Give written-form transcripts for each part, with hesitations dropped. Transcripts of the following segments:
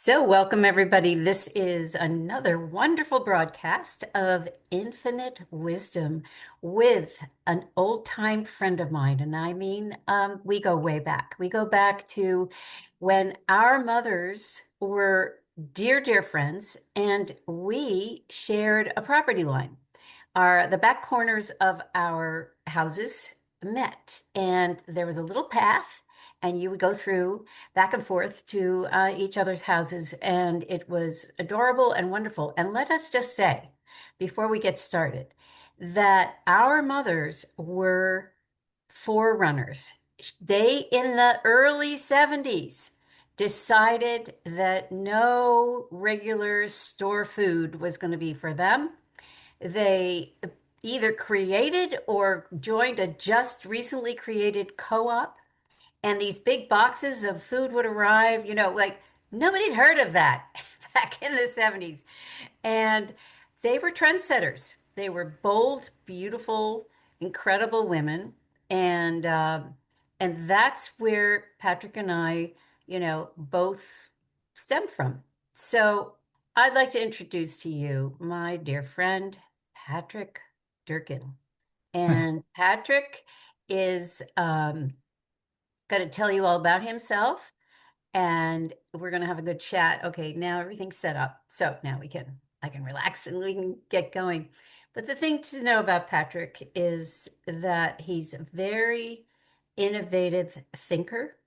So, welcome everybody. This is another wonderful broadcast of Infinite Wisdom with an old-time friend of mine. And I mean, we go way back. We go back to when our mothers were dear, dear friends, and we shared a property line. The back corners of our houses met, and there was a little path, and you would go through back and forth to each other's houses, and it was adorable and wonderful. And let us just say, before we get started, that our mothers were forerunners. They, in the early 70s, decided that no regular store food was going to be for them. They either created or joined a just recently created co-op, and these big boxes of food would arrive, like nobody had heard of that back in the 70s. And they were trendsetters. They were bold, beautiful, incredible women. And that's where Patrick and I, both stemmed from. So I'd like to introduce to you my dear friend, Patrick Durkin. And Patrick is going to tell you all about himself, and we're going to have a good chat. Okay, now everything's set up. So now I can relax and we can get going. But the thing to know about Patrick is that he's a very innovative thinker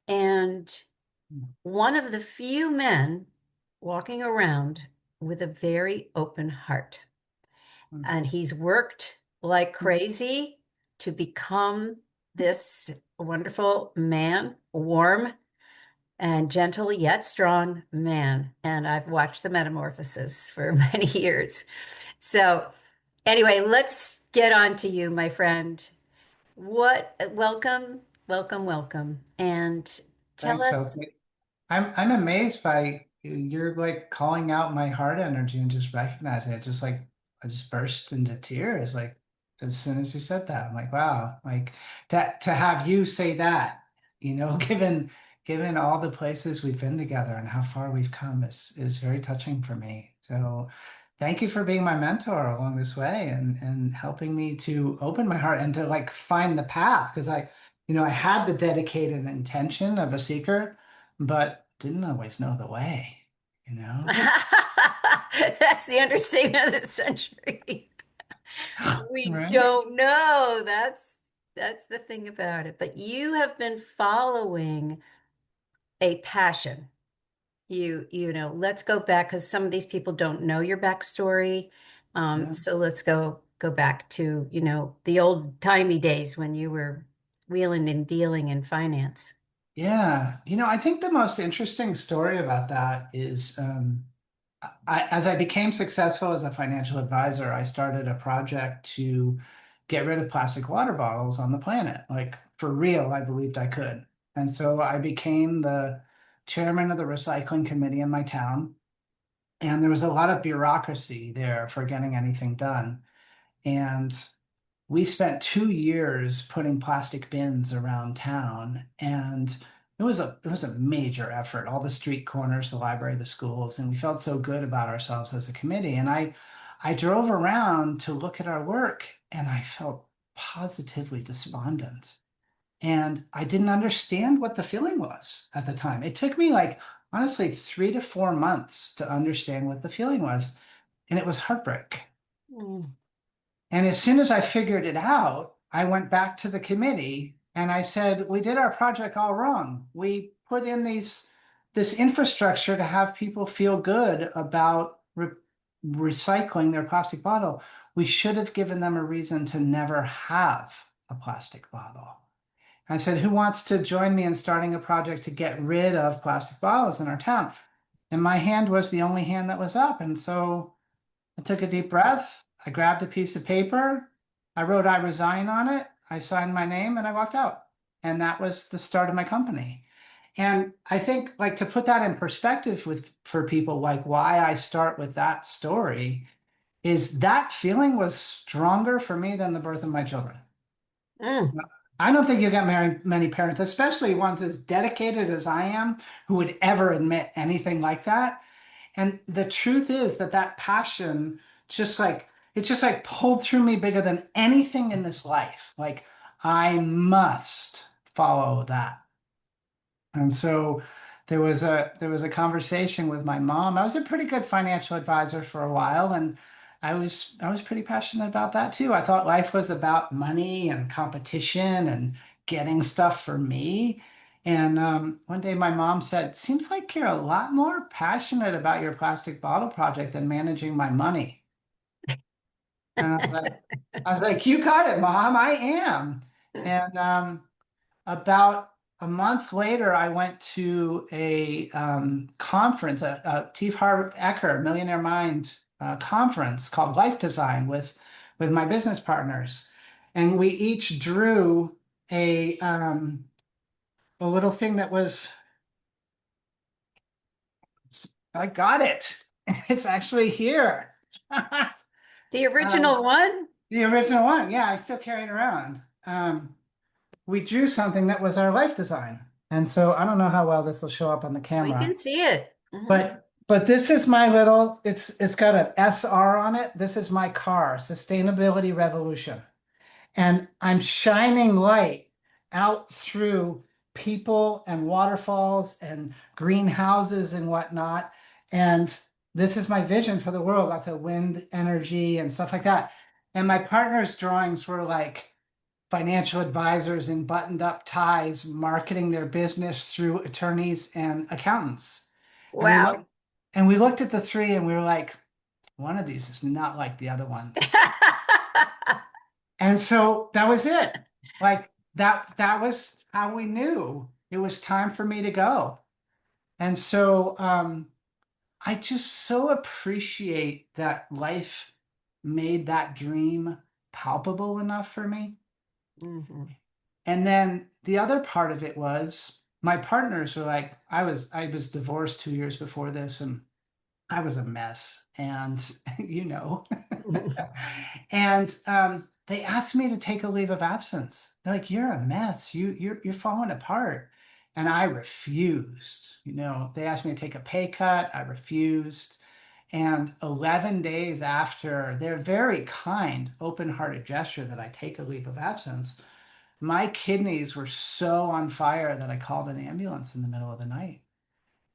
and one of the few men walking around with a very open heart. And he's worked like crazy to become this wonderful man, warm and gentle yet strong man. And I've watched the metamorphosis for many years. So, anyway, let's get on to you, my friend. Welcome, welcome, welcome. And tell Thanks, us. Sophie. I'm amazed by you're like calling out my heart energy and just recognizing it. Just like I just burst into tears like as soon as you said that. I'm like, wow, like to have you say that, given all the places we've been together and how far we've come is very touching for me. So thank you for being my mentor along this way and helping me to open my heart and to like find the path. Because I had the dedicated intention of a seeker, but didn't always know the way, you know? That's the understatement of the century. We Right? don't know. That's the thing about it. But you have been following a passion. Let's go back because some of these people don't know your backstory. Yeah. So let's go back to, the old timey days when you were wheeling and dealing in finance. Yeah. I think the most interesting story about that is as I became successful as a financial advisor, I started a project to get rid of plastic water bottles on the planet. Like for real, I believed I could. And so I became the chairman of the recycling committee in my town. And there was a lot of bureaucracy there for getting anything done. And we spent 2 years putting plastic bins around town, and it was a major effort. All the street corners, the library, the schools, and we felt so good about ourselves as a committee. And I drove around to look at our work, and I felt positively despondent. And I didn't understand what the feeling was at the time. It took me like honestly 3 to 4 months to understand what the feeling was, and it was heartbreak. Mm. And as soon as I figured it out, I went back to the committee and I said, we did our project all wrong. We put in this infrastructure to have people feel good about recycling their plastic bottle. We should have given them a reason to never have a plastic bottle. I said, who wants to join me in starting a project to get rid of plastic bottles in our town? And my hand was the only hand that was up. And so I took a deep breath. I grabbed a piece of paper. I wrote I resign on it. I signed my name and I walked out. And that was the start of my company. And I think like to put that in perspective with for people, like why I start with that story is that feeling was stronger for me than the birth of my children. Mm. I don't think you get many parents, especially ones as dedicated as I am, who would ever admit anything like that. And the truth is that that passion just like it's just like pulled through me bigger than anything in this life. Like I must follow that. And so there was a conversation with my mom. I was a pretty good financial advisor for a while, and I was pretty passionate about that too. I thought life was about money and competition and getting stuff for me. And one day my mom said, "Seems like you're a lot more passionate about your plastic bottle project than managing my money." And I was like, "You got it, Mom. I am." And about a month later, I went to a conference, a T. Harv Eker Millionaire Mind conference called Life Design with my business partners, and we each drew a little thing that was. I got it. It's actually here. The Um, original one? the original one. Yeah, I still carry it around. We drew something that was our life design. And so I don't know how well this will show up on the We can camera, see it. but this is my little, it's got an SR on it. This is my car, Sustainability Revolution. And I'm shining light out through people and waterfalls and greenhouses and whatnot. And this is my vision for the world, lots of wind energy and stuff like that. And my partner's drawings were like financial advisors in buttoned up ties marketing their business through attorneys and accountants. And we looked Wow. and we looked at the three and we were like, one of these is not like the other ones. And so that was it. Like that was how we knew it was time for me to go. And so I just so appreciate that life made that dream palpable enough for me. Mhm. And then the other part of it was my partners were like, I was divorced 2 years before this, and I was a mess. And you know, and they asked me to take a leave of absence. They're like, "You're a mess. You're falling apart." And I refused. They asked me to take a pay cut. I refused. And 11 days after their very kind, open-hearted gesture that I take a leave of absence, my kidneys were so on fire that I called an ambulance in the middle of the night.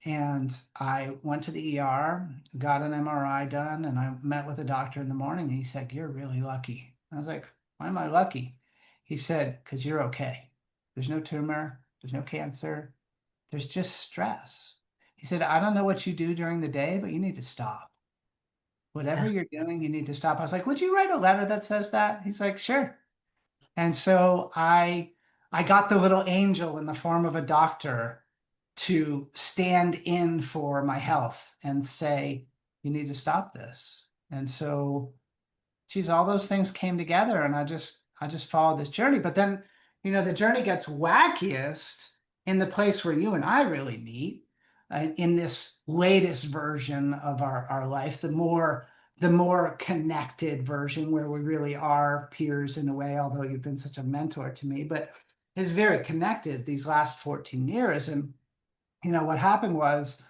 And I went to the ER, got an MRI done, and I met with a doctor in the morning. And he said, "You're really lucky." I was like, "Why am I lucky?" He said, "Because you're okay. There's no tumor, there's no cancer, there's just stress." He said, "I don't know what you do during the day, but you need to stop. Whatever you're doing, you need to stop." I was like, "Would you write a letter that says that?" He's like, "Sure." And so I got the little angel in the form of a doctor to stand in for my health and say, "You need to stop this." And so, geez, all those things came together, and I just followed this journey. But then, the journey gets wackiest in the place where you and I really meet, in this latest version of our life, the more connected version where we really are peers in a way, although you've been such a mentor to me, but is very connected these last 14 years. And what happened was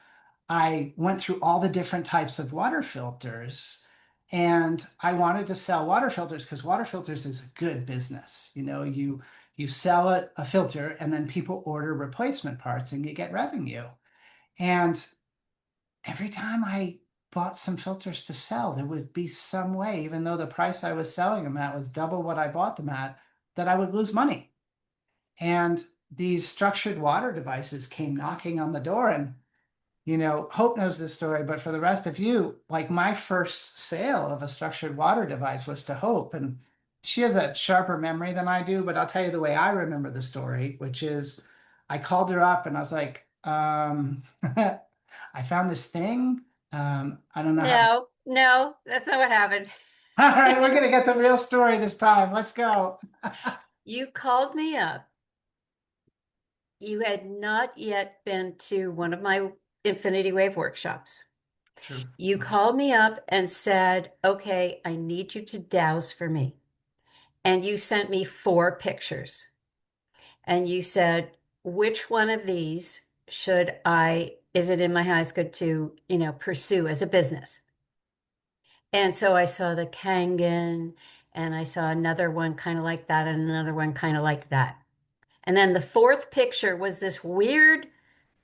I went through all the different types of water filters, and I wanted to sell water filters because water filters is a good business. You sell a filter and then people order replacement parts and you get revenue. And every time I bought some filters to sell, there would be some way, even though the price I was selling them at was double what I bought them at, that I would lose money. And these structured water devices came knocking on the door. And Hope knows this story, but for the rest of you, like my first sale of a structured water device was to Hope. And she has a sharper memory than I do, but I'll tell you the way I remember the story, which is I called her up and I was like, I found this thing. I don't know how to. No, no, that's not what happened. All right, we're gonna get the real story this time. Let's go. You called me up. You had not yet been to one of my Infinity Wave workshops. True. You called me up and said, "Okay, I need you to douse for me." And you sent me 4 pictures. and you said, which one of these is it in my highest good to, pursue as a business? And so I saw the Kangen, and I saw another one kind of like that, and another one kind of like that. And then the fourth picture was this weird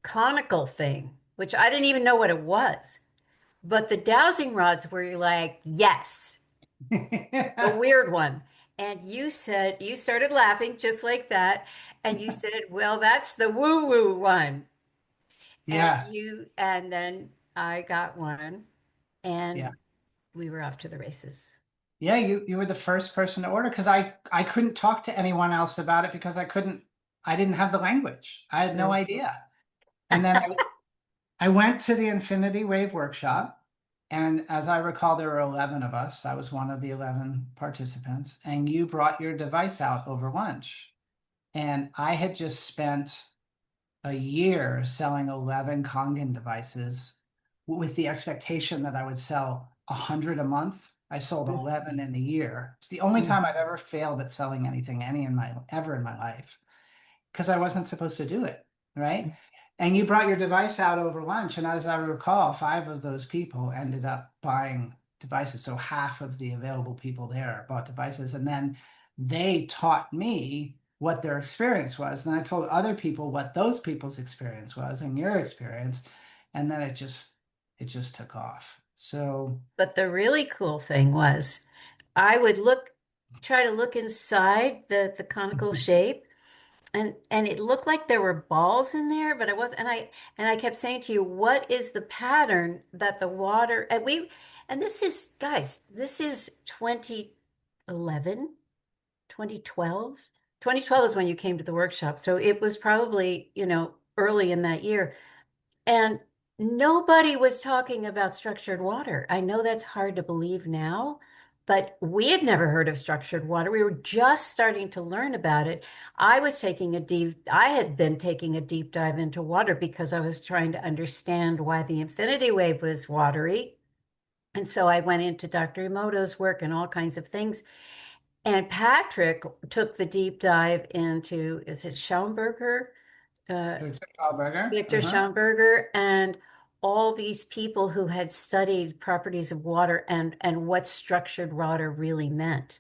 conical thing, which I didn't even know what it was. But the dowsing rods were like, yes, the weird one. And you said, you started laughing just like that. And you said, well, that's the woo-woo one. Yeah, And then I got one yeah. and we were off to the races. Yeah, you were the first person to order because I couldn't talk to anyone else about it because I didn't have the language. I had no Mm. idea. And then I went to the Infinity Wave workshop, and as I recall, there were 11 of us. I was one of the 11 participants, and you brought your device out over lunch. And I had just spent a year selling 11 Kangen devices with the expectation that I would sell 100 a month. I sold 11 in a year. It's the only Mm. time I've ever failed at selling anything ever in my life because I wasn't supposed to do it, right? And you brought your device out over lunch, and as I recall, five of those people ended up buying devices. So half of the available people there bought devices, and then they taught me what their experience was. And I told other people what those people's experience was and your experience, and then it just took off. So But the really cool thing was I would try to look inside the conical shape. And it looked like there were balls in there, but it wasn't. And I kept saying to you, what is the pattern that the water and this is guys, this is 2011, 2012. 2012 is when you came to the workshop. So it was probably, early in that year. And nobody was talking about structured water. I know that's hard to believe now, but we had never heard of structured water. We were just starting to learn about it. I had been taking a deep dive into water because I was trying to understand why the infinity wave was watery. And so I went into Dr. Emoto's work and all kinds of things. And Patrick took the deep dive into, is it Schaumburger? Uh, Burger. Victor Schomburger and all these people who had studied properties of water and what structured water really meant.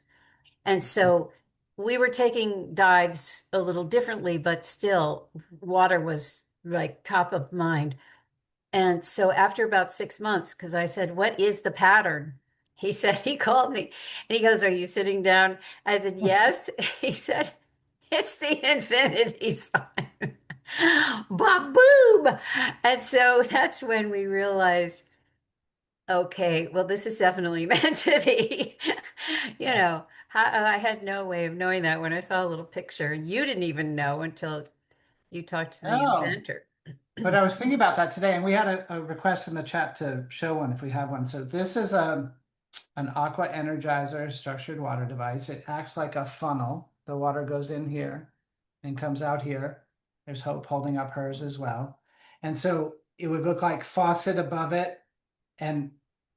And so we were taking dives a little differently, but still water was like top of mind. And so after about 6 months, because I said, what is the pattern? He said, he called me and he goes, are you sitting down? I said, yes. He said, it's the infinity sign. Ba-boom! And so that's when we realized, okay, well, this is definitely meant to be. I had no way of knowing that when I saw a little picture, and you didn't even know until you talked to the Oh. inventor. But I was thinking about that today, and we had a request in the chat to show one if we have one. So this is an aqua energizer structured water device. It acts like a funnel. The water goes in here and comes out here. There's Hope holding up hers as well. And so it would look like faucet above it and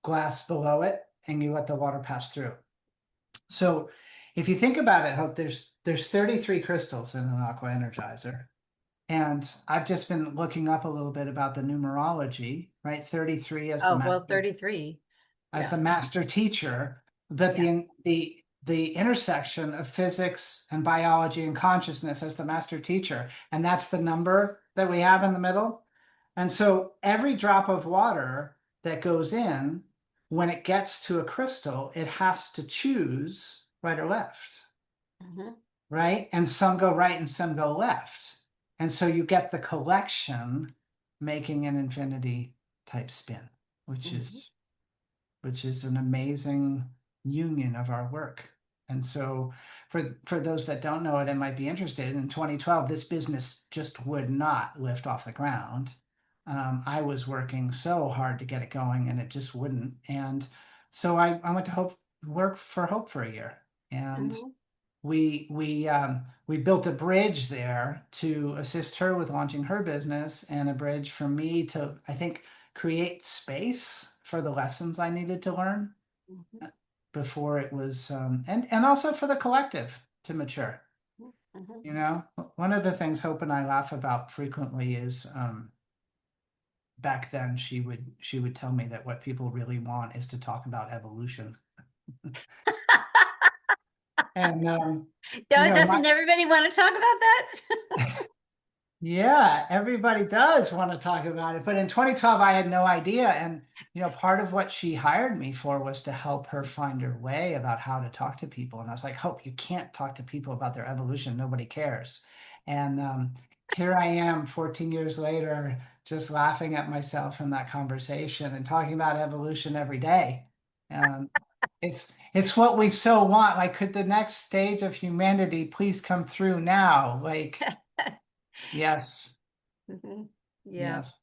glass below it, and you let the water pass through. So if you think about it, Hope, there's 33 crystals in an aqua energizer. And I've just been looking up a little bit about the numerology, right? 33 Oh, well, 33. as Yeah. the master teacher, but Yeah. the intersection of physics and biology and consciousness as the master teacher. And that's the number that we have in the middle. And so every drop of water that goes in, when it gets to a crystal, it has to choose right or left, Mhm. right? And some go right and some go left. And so you get the collection making an infinity type spin, which Mhm. is which is an amazing union of our work. And so for those that don't know it and might be interested, in 2012, this business just would not lift off the ground. I was working so hard to get it going and it just wouldn't. And so I went to work for Hope for a year. And Mhm. we built a bridge there to assist her with launching her business and a bridge for me to, I think, create space for the lessons I needed to learn Mhm. before it was and also for the collective to mature. Mhm. You know, one of the things Hope and I laugh about frequently is back then she would tell me that what people really want is to talk about evolution. And you know, Doesn't everybody want to talk about that? yeah, everybody does want to talk about it. But in 2012, I had no idea. And, you know, part of what she hired me for was to help her find her way about how to talk to people. And I was like, Hope, you can't talk to people about their evolution. Nobody cares. And here I am 14 years later, just laughing at myself in that conversation and talking about evolution every day. Um, it's what we so want. Like, could the next stage of humanity please come through now? Like, yes. Mhm. Yeah, Yes.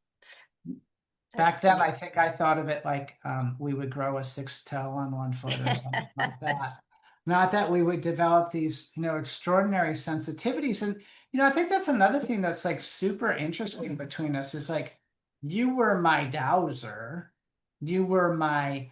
that's Back then, funny. I think I thought of it like we would grow a sixth toe on one foot or something like that. Not that we would develop these, you know, extraordinary sensitivities. And, you know, I think that's another thing that's like super interesting between us is like you were my dowser. You were my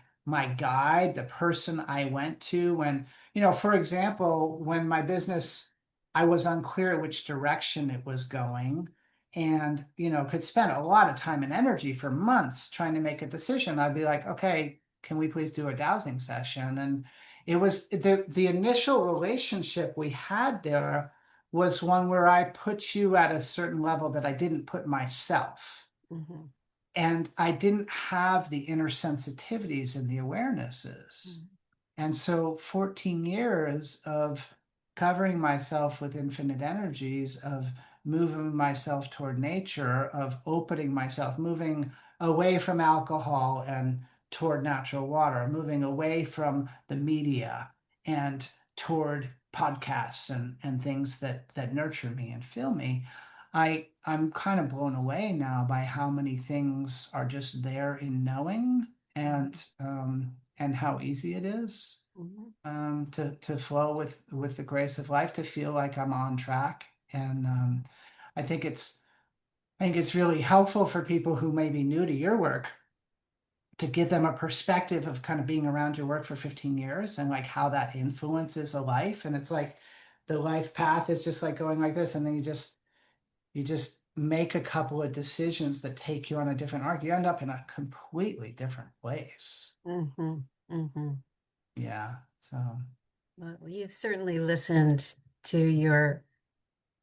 guide, the person I went to when, you know, for example, when my business, I was unclear which direction it was going and you know could spend a lot of time and energy for months trying to make a decision. I'd be like, okay, can we please do a dowsing session? And it was the initial relationship we had there was one where I put you at a certain level that I didn't put myself, Mhm. and I didn't have the inner sensitivities and the awarenesses. Mhm. And so 14 years of covering myself with infinite energies, of moving myself toward nature, of opening myself, moving away from alcohol and toward natural water, moving away from the media and toward podcasts and things that nurture me and fill me. I'm kind of blown away now by how many things are just there in knowing and how easy it is Mhm. to flow with the grace of life, to feel like I'm on track. And I think it's I think it's really helpful for people who may be new to your work to give them a perspective of kind of being around your work for 15 years and like how that influences a life. And it's like the life path is just like going like this, and then you just make a couple of decisions that take you on a different arc. You end up in a completely different place. Mhm. Mhm. Yeah. So Well, you've certainly listened to your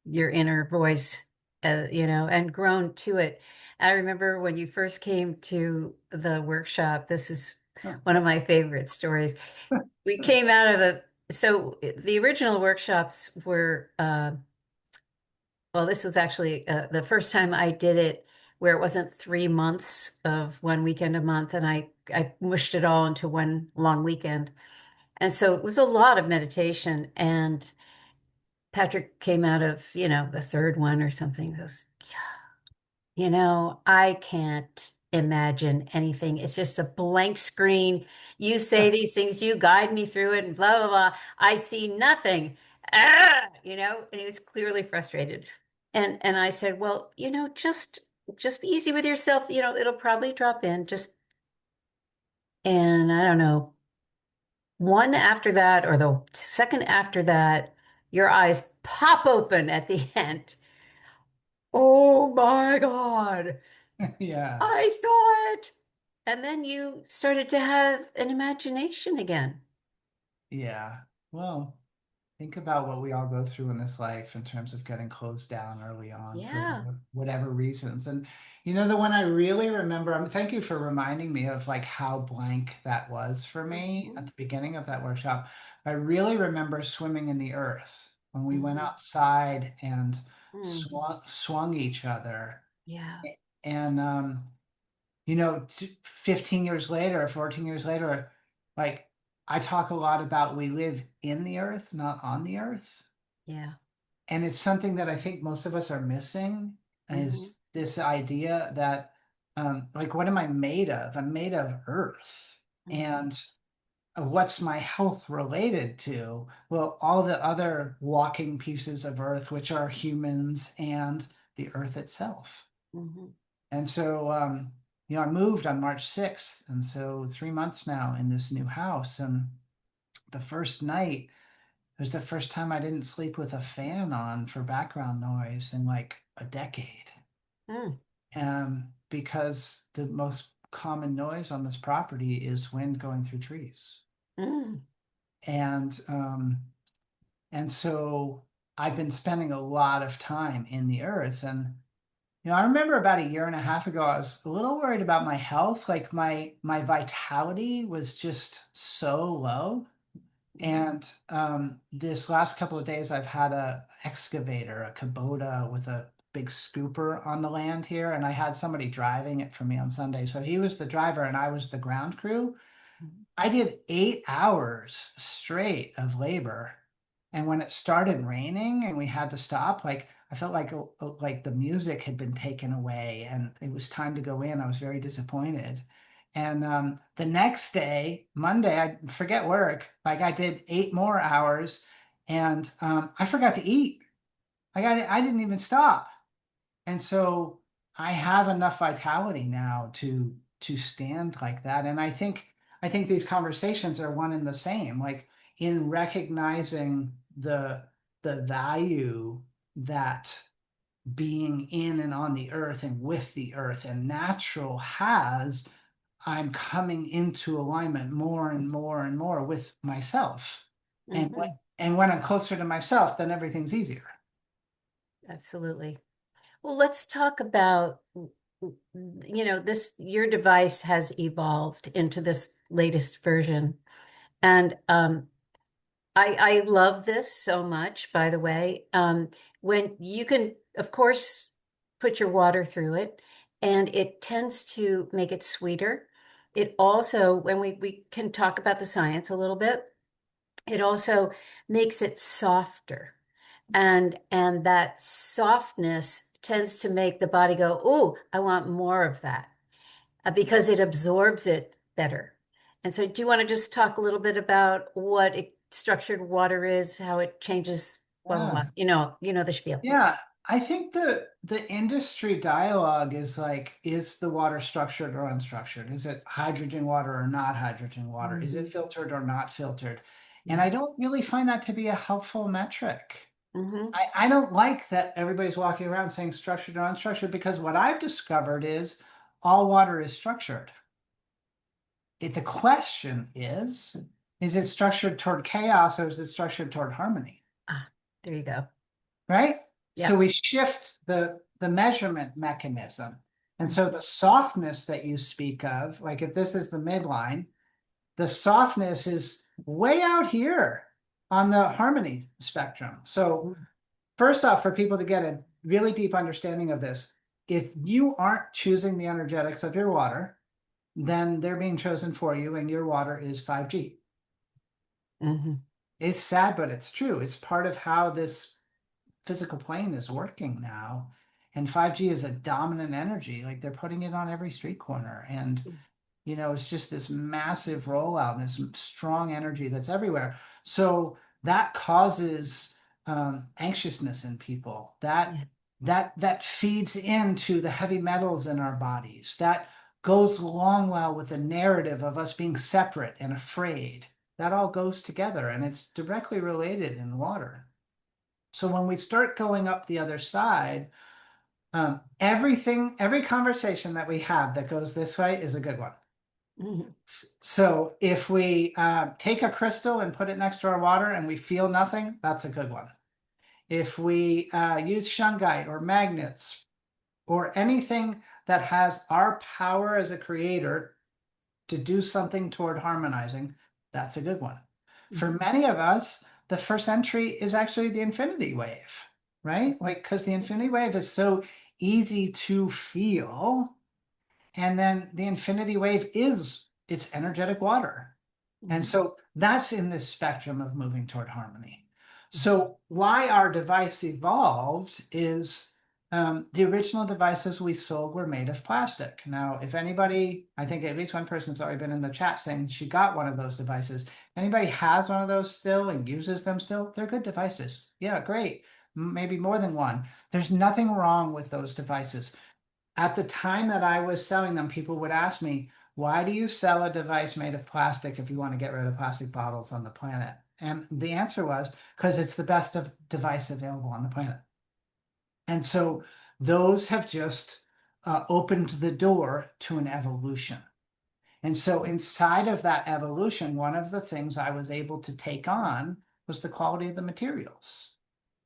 inner voice, and grown to it. I remember when you first came to the workshop, this is one of my favorite stories. We came out of so the original workshops were, well, this was actually the first time I did it where it wasn't 3 months of one weekend a month, and I mushed it all into one long weekend. And so it was a lot of meditation. And Patrick came out of, the third one or something, goes, I can't imagine anything. It's just a blank screen. You say these things, you guide me through it, and blah, blah, blah. I see nothing. And he was clearly frustrated. And I said, well, just be easy with yourself. It'll probably drop in. And I don't know, one after that, or the second after that, your eyes pop open at the end. Oh my God. yeah. I saw it. And then you started to have an imagination again. Yeah. Well, think about what we all go through in this life in terms of getting closed down early on for Yeah. whatever reasons. And you know, the one I really remember, thank you for reminding me of like how blank that was for me at Hmm. the beginning of that workshop. I really remember swimming in the earth when we went Hmm. outside and Hmm. swung each other. Yeah. And you know, 15 years later, 14 years later, like I talk a lot about we live in the earth, not on the earth. Yeah. And it's something that I think most of us are missing Hmm. is this idea that, like, what am I made of? I'm made of earth. Hmm. And what's my health related to? Well, all the other walking pieces of earth, which are humans and the earth itself. Hmm. And so, you know, I moved on March 6th. And so 3 months now in this new house. And the first night, was the first time I didn't sleep with a fan on for background noise in like a decade. Mm, Because the most common noise on this property is wind going through trees. mm, And so I've been spending a lot of time in the earth. And I remember about a year and a half ago, I was a little worried about my health. Like my vitality was just so low. And this last couple of days, I've had a excavator, a Kubota with a big scooper on the land here, and I had somebody driving it for me on Sunday. So he was the driver and I was the ground crew. mm. I did 8 hours straight of labor. And when it started raining and we had to stop, like I felt like the music had been taken away and it was time to go in. I was very disappointed. And the next day, Monday, I forget work. Like I did 8 more hours, and I forgot to eat. I didn't even stop. And so I have enough vitality now to stand like that. And I think these conversations are one and the same, like in recognizing the value that being in and on the earth and with the earth and natural has. I'm coming into alignment more and more and more with myself. And when, Mhm. and when I'm closer to myself, then everything's easier. Absolutely. Well, let's talk about, this, your device has evolved into this latest version. And I love this so much, by the way. When you can, of course, put your water through it, and it tends to make it sweeter. It also, when we can talk about the science a little bit, it also makes it softer. And that softness tends to make the body go, "Oh, I want more of that," because it absorbs it better. And so, do you want to just talk a little bit about what structured water is, how it changes, blah blah blah? Yeah. The spiel. Yeah. I think the industry dialogue is like, is the water structured or unstructured? Is it hydrogen water or not hydrogen water? Is it Hmm. filtered or not filtered? And Yeah. I don't really find that to be a helpful metric. Hmm. I don't like that everybody's walking around saying structured or unstructured, because what I've discovered is all water is structured. The question is it structured toward chaos or is it structured toward harmony? Ah, there you go. Right? So Yep. we shift the measurement mechanism. And so Mhm. the softness that you speak of, like if this is the midline, the softness is way out here on the harmony spectrum. So first off, for people to get a really deep understanding of this, if you aren't choosing the energetics of your water, then they're being chosen for you, and your water is 5G. Hmm. It's sad, but it's true. It's part of how this physical plane is working now. And 5G is a dominant energy. Like they're putting it on every street corner. And it's just this massive rollout, this strong energy that's everywhere. So that causes anxiousness in people. That Yeah. that that feeds into the heavy metals in our bodies. That goes along well with the narrative of us being separate and afraid. That all goes together, and it's directly related in water. So when we start going up the other side, every conversation that we have that goes this way is a good one. Hmm. So if we take a crystal and put it next to our water and we feel nothing, that's a good one. If we use shungite or magnets or anything that has our power as a creator to do something toward harmonizing, that's a good one. For Hmm. many of us, the first entry is actually the infinity wave, right? Like, because the infinity wave is so easy to feel. And then the infinity wave is it's energetic water. And Hmm. so that's in this spectrum of moving toward harmony. So why our device evolved is the original devices we sold were made of plastic. Now, if anybody, I think at least one person's already been in the chat saying she got one of those devices. Anybody has one of those still and uses them still, they're good devices. Yeah, great. Maybe more than one. There's nothing wrong with those devices. At the time that I was selling them, people would ask me, why do you sell a device made of plastic if you want to get rid of plastic bottles on the planet? And the answer was because it's the best of device available on the planet. And so those have just opened the door to an evolution. And so inside of that evolution, one of the things I was able to take on was the quality of the materials,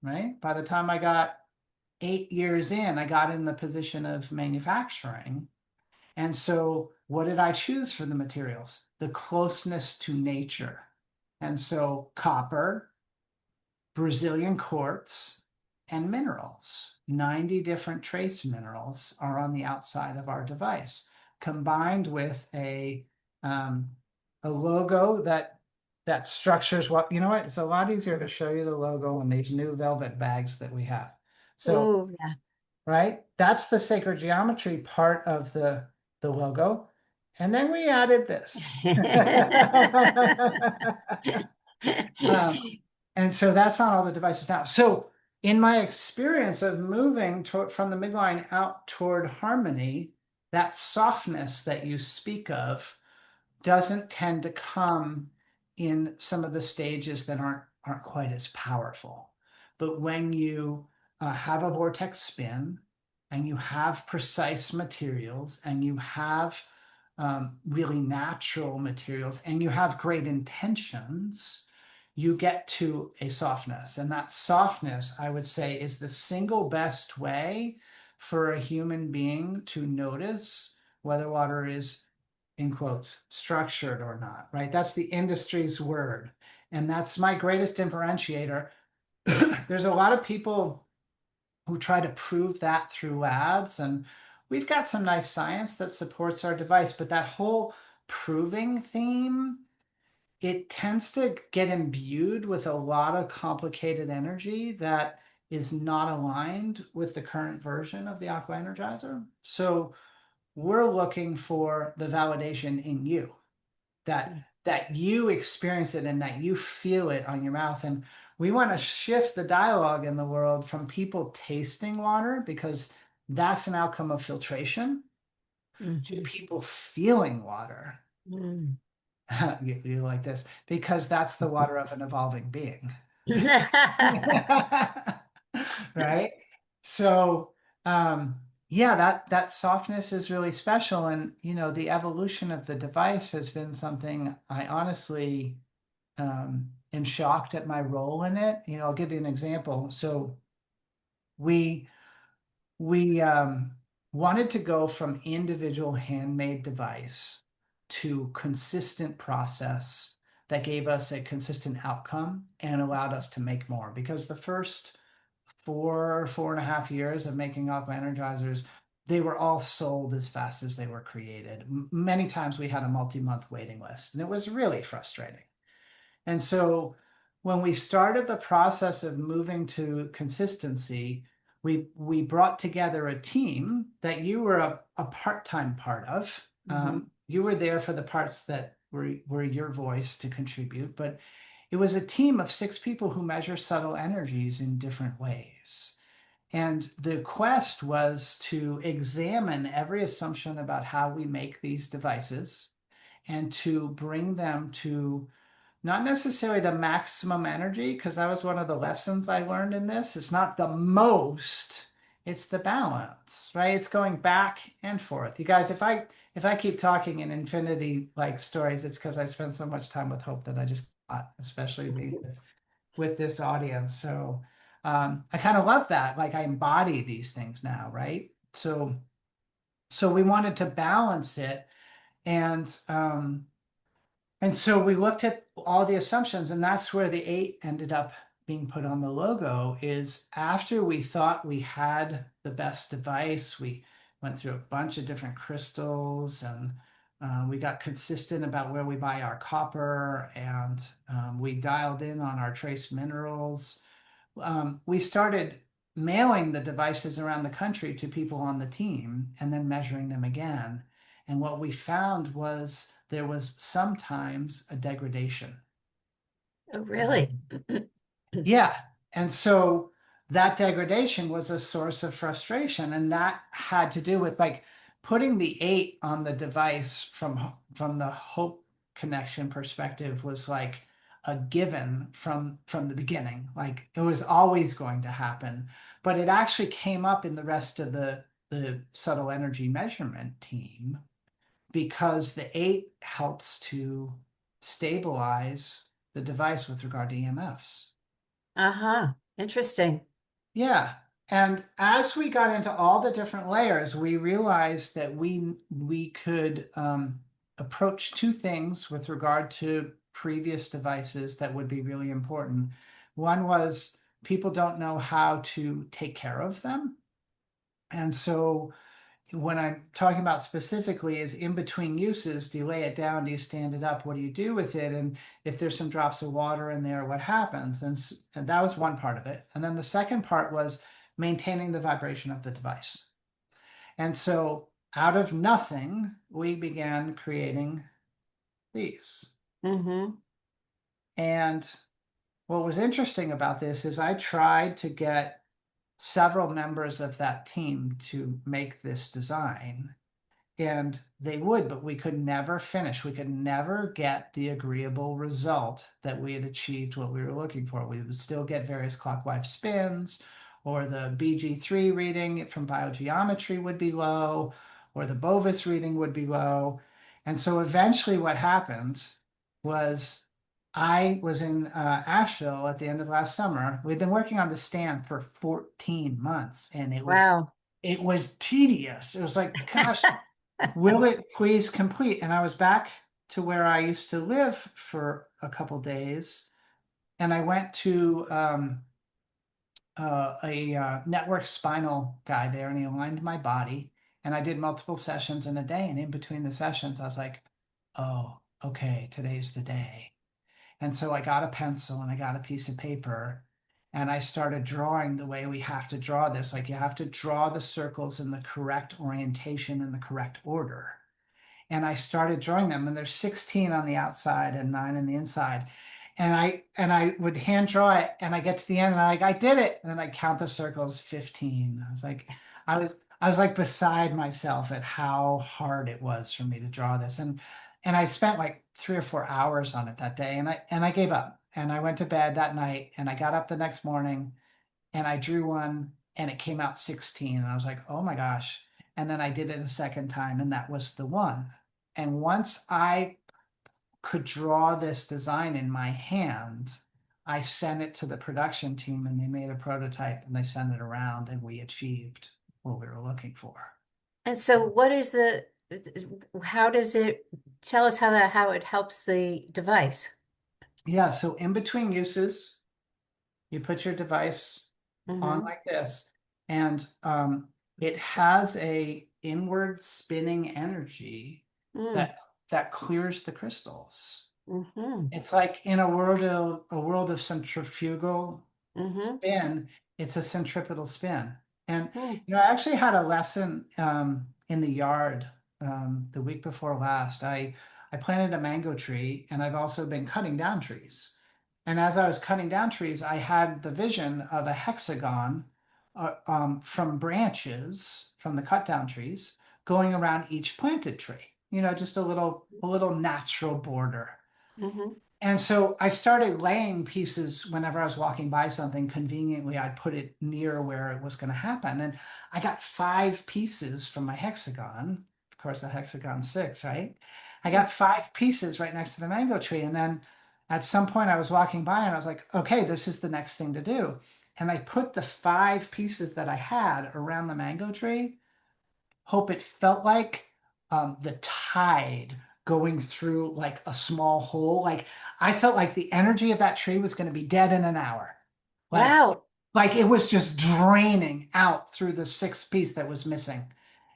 right? By the time I got 8 years in, I got in the position of manufacturing. And so what did I choose for the materials? The closeness to nature. And so copper, Brazilian quartz, and minerals. 90 different trace minerals are on the outside of our device, combined with a logo that structures what, you know what, it's a lot easier to show you the logo on these new velvet bags that we have. So, Oh, yeah. right, that's the sacred geometry part of the logo. And then we added this. Um, and so that's on all the devices now. So in my experience of moving from the midline out toward harmony, that softness that you speak of doesn't tend to come in some of the stages that aren't quite as powerful. But when you have a vortex spin and you have precise materials and you have really natural materials and you have great intentions, you get to a softness. And that softness, I would say, is the single best way for a human being to notice whether water is, in quotes, structured or not, right? That's the industry's word. And that's my greatest differentiator. There's a lot of people who try to prove that through labs, and we've got some nice science that supports our device, but that whole proving theme, it tends to get imbued with a lot of complicated energy that is not aligned with the current version of the Aqua Energizer. So we're looking for the validation in you that you experience it and that you feel it on your mouth. And we want to shift the dialogue in the world from people tasting water, because that's an outcome of filtration, to Mhm. people feeling water. Mm. You like this because that's the water of an evolving being. Right? So yeah, that softness is really special. And the evolution of the device has been something I honestly am shocked at my role in it. I'll give you an example. So we we wanted to go from individual handmade device to consistent process that gave us a consistent outcome and allowed us to make more, because the first 4.5 years of making aqua energizers, they were all sold as fast as they were created. Many times we had a multi-month waiting list, and it was really frustrating. And so when we started the process of moving to consistency, we brought together a team that you were a part-time part of. Mhm. You were there for the parts that were your voice to contribute, but it was a team of 6 people who measure subtle energies in different ways. And the quest was to examine every assumption about how we make these devices and to bring them to not necessarily the maximum energy, because that was one of the lessons I learned in this. It's not the most, it's the balance, right? It's going back and forth. You guys, if I keep talking in infinity like stories, it's because I spend so much time with Hope that I just got, especially with this audience. So I kind of love that. Like I embody these things now, right? So we wanted to balance it, and so we looked at all the assumptions, and that's where the 8 ended up being put on the logo. Is after we thought we had the best device, we went through a bunch of different crystals, and we got consistent about where we buy our copper, and we dialed in on our trace minerals. We started mailing the devices around the country to people on the team and then measuring them again. And what we found was there was sometimes a degradation. Oh, really? Yeah. And so that degradation was a source of frustration. And that had to do with like putting the 8 on the device from the hope connection perspective was like a given from the beginning. Like it was always going to happen, but it actually came up in the rest of the subtle energy measurement team because the eight helps to stabilize the device with regard to EMFs. Uh-huh. Interesting. Yeah. And as we got into all the different layers, we realized that we could approach two things with regard to previous devices that would be really important. One was people don't know how to take care of them. And so when I'm talking about specifically is in between uses, do you lay it down? Do you stand it up? What do you do with it? And if there's some drops of water in there, what happens? And that was one part of it. And then the second part was maintaining the vibration of the device. And so out of nothing, we began creating these. Mm-hmm. And what was interesting about this is I tried to get several members of that team to make this design. And they would, but we could never finish. We could never get the agreeable result that we had achieved what we were looking for. We would still get various clockwise spins, or the BG3 reading from biogeometry would be low, or the Bovis reading would be low. And so eventually, what happened was I was in Asheville at the end of last summer. We'd been working on the stand for 14 months, and Wow. it was tedious. It was like, gosh, will it please complete? And I was back to where I used to live for a couple days, and I went to a network spinal guy there, and he aligned my body. And I did multiple sessions in a day. And in between the sessions, I was like, oh, okay, today's the day. And so I got a pencil and I got a piece of paper and I started drawing the way we have to draw this. Like you have to draw the circles in the correct orientation in the correct order. And I started drawing them, and there's 16 on the outside and 9 on the inside. And I would hand draw it, and I get to the end, and I did it, and then I count the circles 15. I was like beside myself at how hard it was for me to draw this, and I spent like 3 or 4 hours on it that day, and I gave up, and I went to bed that night, and I got up the next morning, and I drew one, and it came out 16, and I was like, oh my gosh. And then I did it a second time, and that was the one. And once I could draw this design in my hand, I sent it to the production team, and they made a prototype, and they sent it around, and we achieved what we were looking for. And so what is how does it tell us how it helps the device? Yeah, so in between uses, you put your device on Mm-hmm. like this, and it has a inward spinning energy Mm, that clears the crystals. mm-hmm. It's like in a world of centrifugal Mm-hmm. spin, it's a centripetal spin. And Mm, I actually had a lesson in the yard the week before last. I planted a mango tree, and I've also been cutting down trees. And as I was cutting down trees, I had the vision of a hexagon from branches from the cut down trees going around each planted tree. Just a little natural border. mm-hmm. And so I started laying pieces whenever I was walking by something. Conveniently, I'd put it near where it was going to happen. And I got 5 pieces from my hexagon. Of course, the hexagon's 6, right? I Mm. got 5 pieces right next to the mango tree. And then at some point, I was walking by and I was like, okay, this is the next thing to do. And I put the 5 pieces that I had around the mango tree. Hope it felt like the tide going through like a small hole. Like I felt like the energy of that tree was going to be dead in an hour. Like Wow. like it was just draining out through the sixth piece that was missing.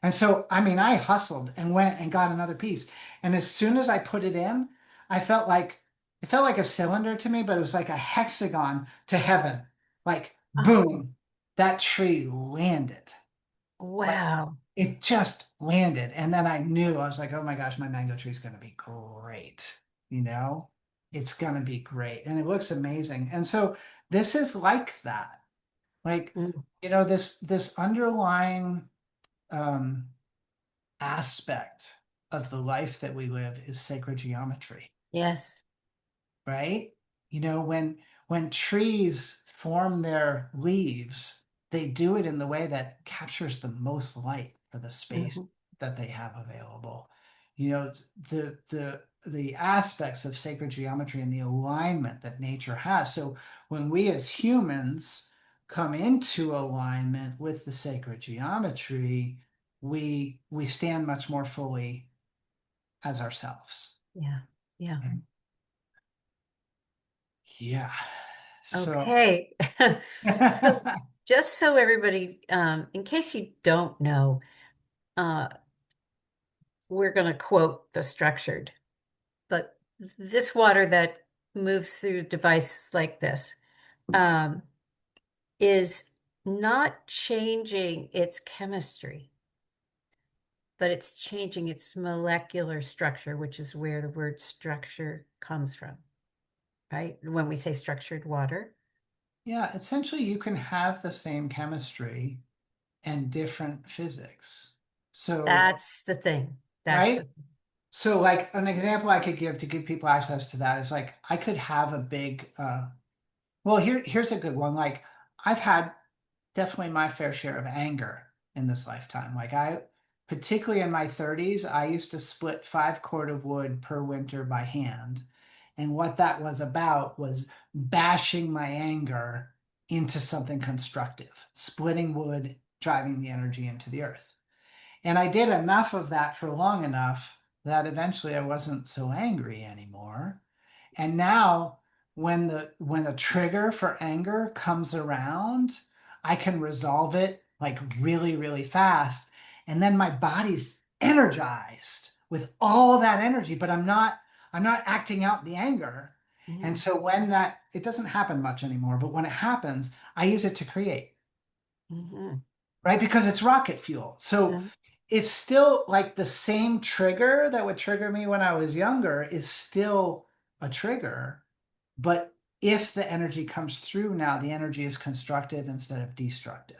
And so, I mean, I hustled and went and got another piece. And as soon as I put it in, I felt like it felt like a cylinder to me, but it was like a hexagon to heaven. Like Oh, boom, that tree landed. Like wow. it just landed. And then I knew, I was like, oh my gosh, my mango tree is going to be great. You know, it's going to be great. And it looks amazing. And so this is like that. Like, Mm, this underlying um, aspect of the life that we live is sacred geometry, yes. right? when trees form their leaves, they do it in the way that captures the most light for the space Mhm. that they have available. You know, the aspects of sacred geometry and the alignment that nature has. So when we as humans come into alignment with the sacred geometry, we stand much more fully as ourselves. Yeah. Yeah. And yeah. So Okay. So just so everybody, in case you don't know, uh, we're going to quote the structured, but this water that moves through devices like this um, is not changing its chemistry, but it's changing its molecular structure, which is where the word structure comes from, right? When we say structured water, yeah, essentially you can have the same chemistry and different physics. So, that's the thing. That's right? the, So like an example I could give to give people access to that is like I could have a big well here's a good one. Like I've had definitely my fair share of anger in this lifetime. Like I, particularly in my 30s, I used to split 5 cord of wood per winter by hand. And what that was about was bashing my anger into something constructive, splitting wood, driving the energy into the earth. And I did enough of that for long enough that eventually I wasn't so angry anymore. And now when the trigger for anger comes around, I can resolve it like really, really fast. And then my body's energized with all that energy, but I'm not acting out the anger. And mhm, so when that it doesn't happen much anymore, but when it happens, I use it to create, mhm, right? Because it's rocket fuel. So yeah, it's still like the same trigger that would trigger me when I was younger is still a trigger. But if the energy comes through now, the energy is constructive instead of destructive.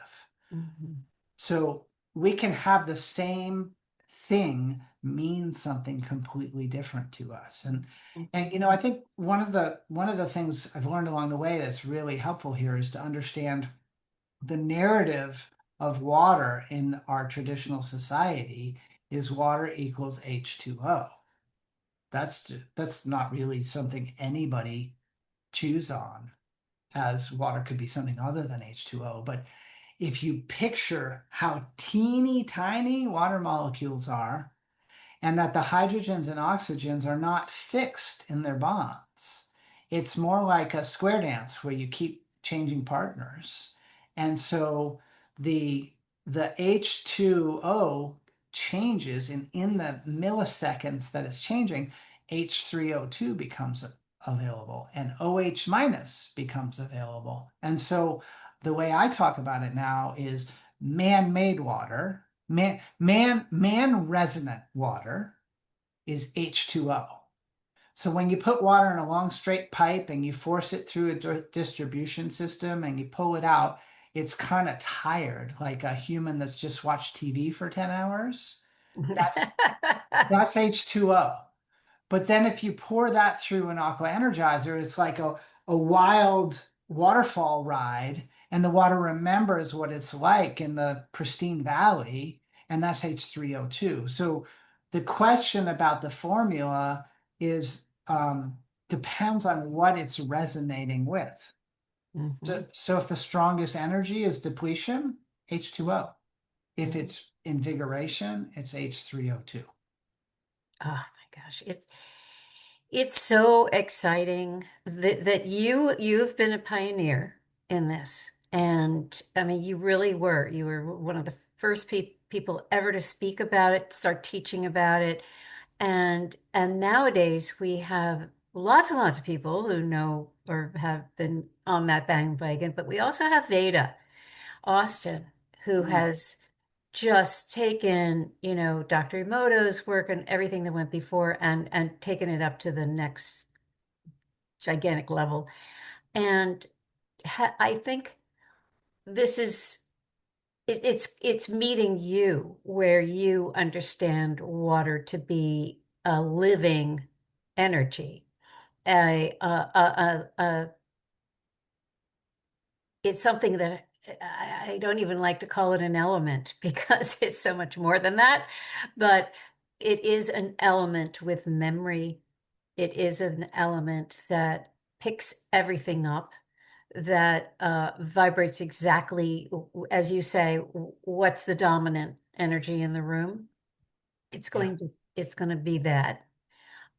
mhm, So we can have the same thing mean something completely different to us. And mhm, I think one of the things I've learned along the way that's really helpful here is to understand the narrative of water in our traditional society is water equals H2O. That's not really something anybody chews on, as water could be something other than H2O. But if you picture how teeny tiny water molecules are, and that the hydrogens and oxygens are not fixed in their bonds. It's more like a square dance where you keep changing partners. And so the the H2O changes in the milliseconds that it's changing, H3O2 becomes available and OH minus becomes available. And so the way I talk about it now is man-made water, man resonant water is H2O. So when you put water in a long straight pipe and you force it through a distribution system and you pull it out, it's kind of tired, like a human that's just watched TV for 10 hours. That's that's H2O. But then if you pour that through an aqua energizer, it's like a wild waterfall ride, and the water remembers what it's like in the pristine valley, and that's H3O2. So the question about the formula is depends on what it's resonating with. mhm, So if the strongest energy is depletion, H2O. If mhm. it's invigoration, it's H3O2. Oh my gosh, it's so exciting that you've been a pioneer in this. And I mean, you really were. You were one of the first people ever to speak about it, start teaching about it. And nowadays we have lots and lots of people who know or have been on that bandwagon, but we also have Veda Austin, who Mm. has just taken, Dr. Emoto's work and everything that went before and taken it up to the next gigantic level. And I think this is it's meeting you where you understand water to be a living energy. a, a, a, a, a it's something that I don't even like to call it an element because it's so much more than that. But it is an element with memory. It is an element that picks everything up, that vibrates exactly, as you say, what's the dominant energy in the room? Yeah. It's going to be that.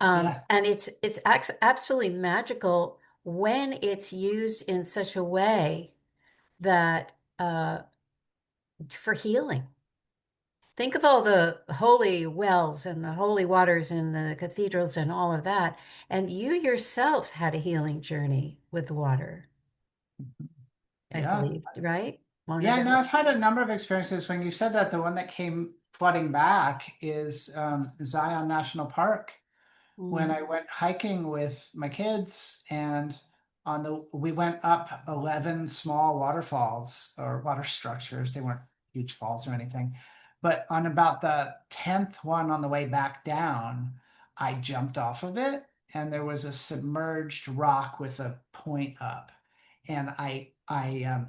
Yeah. And it's absolutely magical when it's used in such a way that for healing. Think of all the holy wells and the holy waters in the cathedrals and all of that. And you yourself had a healing journey with water, I Yeah. believe, right? Long Yeah, no, ago. I've had a number of experiences. When you said that, the one that came flooding back is Zion National Park. When Mm. I went hiking with my kids, and we went up 11 small waterfalls or water structures. They weren't huge falls or anything. But on about the 10th one on the way back down, I jumped off of it, and there was a submerged rock with a point up. And I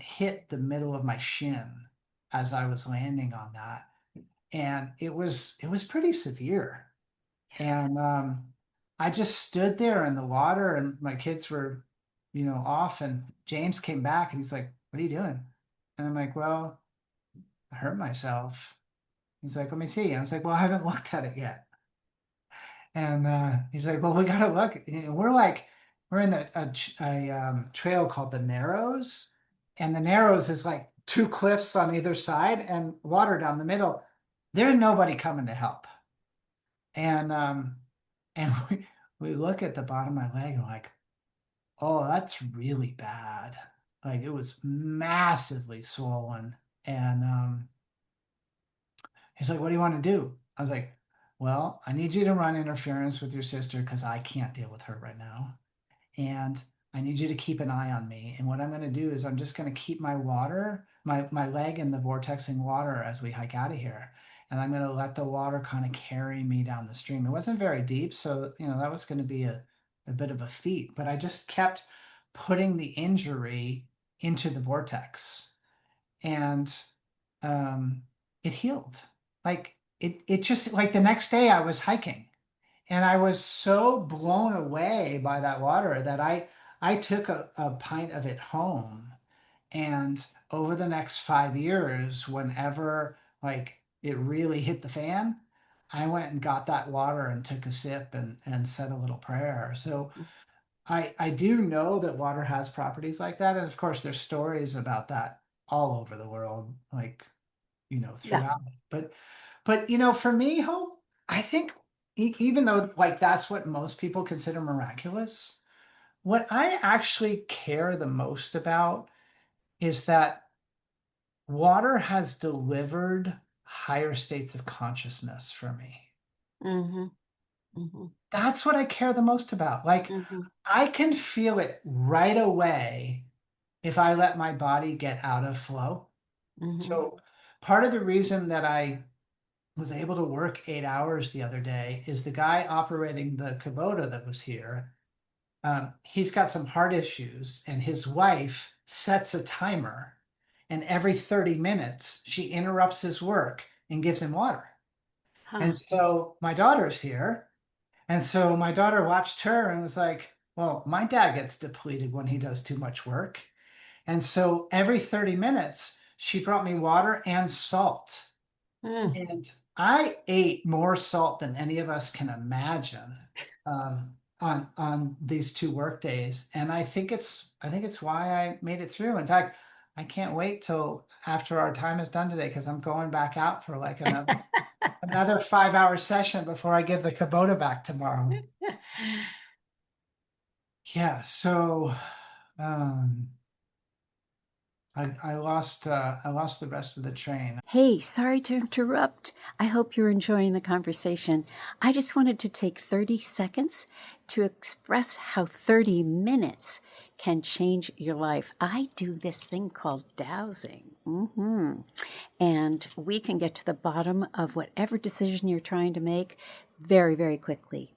hit the middle of my shin as I was landing on that. And it was pretty severe. And I just stood there in the water, and my kids were, off. And James came back and he's like, "What are you doing?" And I'm like, "Well, I hurt myself." He's like, "Let me see." And I was like, "Well, I haven't looked at it yet." And he's like, "Well, we gotta look." We're in a trail called the Narrows, and the Narrows is like two cliffs on either side and water down the middle. There's nobody coming to help. And and we look at the bottom of my leg and we're like, "Oh, that's really bad." Like, it was massively swollen. And he's like, "What do you want to do?" I was like, "Well, I need you to run interference with your sister because I can't deal with her right now. And I need you to keep an eye on me. And what I'm going to do is I'm just going to keep my leg in the vortexing water as we hike out of here. And I'm going to let the water kind of carry me down the stream." It wasn't very deep, so that was going to be a bit of a feat. But I just kept putting the injury into the vortex, and um, it healed. Like, it just, like, the next day I was hiking, and I was so blown away by that water that I took a pint of it home. And over the next 5 years, whenever, like, it really hit the fan, I went and got that water and took a sip and said a little prayer. So I do know that water has properties like that. And of course, there's stories about that all over the world, like, Yeah. throughout. But for me, Hope, I think, even though, like, that's what most people consider miraculous, what I actually care the most about is that water has delivered higher states of consciousness for me. Mm-hmm. Mm-hmm. That's what I care the most about. Like, Mm-hmm. I can feel it right away if I let my body get out of flow. Mm-hmm. So part of the reason that I was able to work 8 hours the other day is the guy operating the Kubota that was here. He's got some heart issues, and his wife sets a timer, and every 30 minutes she interrupts his work and gives him water. And Huh. so my daughter's here, and so my daughter watched her and was like, "Well, my dad gets depleted when he does too much work." And so every 30 minutes she brought me water and salt. Mm. And I ate more salt than any of us can imagine, on these two work days. And I think it's why I made it through. In fact, I can't wait till after our time is done today, because I'm going back out for like another 5 hour session before I give the Kubota back tomorrow. Yeah, so um, I lost the rest of the train. Hey, sorry to interrupt. I hope you're enjoying the conversation. I just wanted to take 30 seconds to express how 30 minutes can change your life. I do this thing called dowsing. And we can get to the bottom of whatever decision you're trying to make very, very quickly.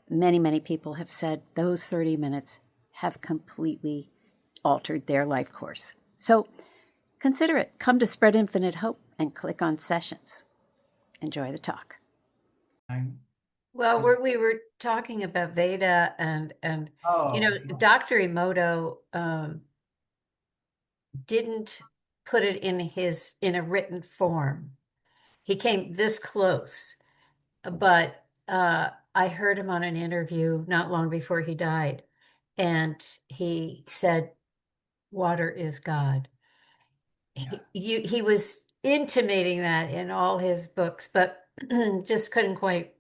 many, many people have said those 30 minutes have completely altered their life course. So consider it. Come to Spread Infinite Hope and click on sessions. Enjoy the talk. Well, we were talking about Veda and Oh, Dr. Emoto didn't put it in a written form. He came this close, but I heard him on an interview not long before he died, and he said, "Water is God." He was intimating that in all his books, but just couldn't quite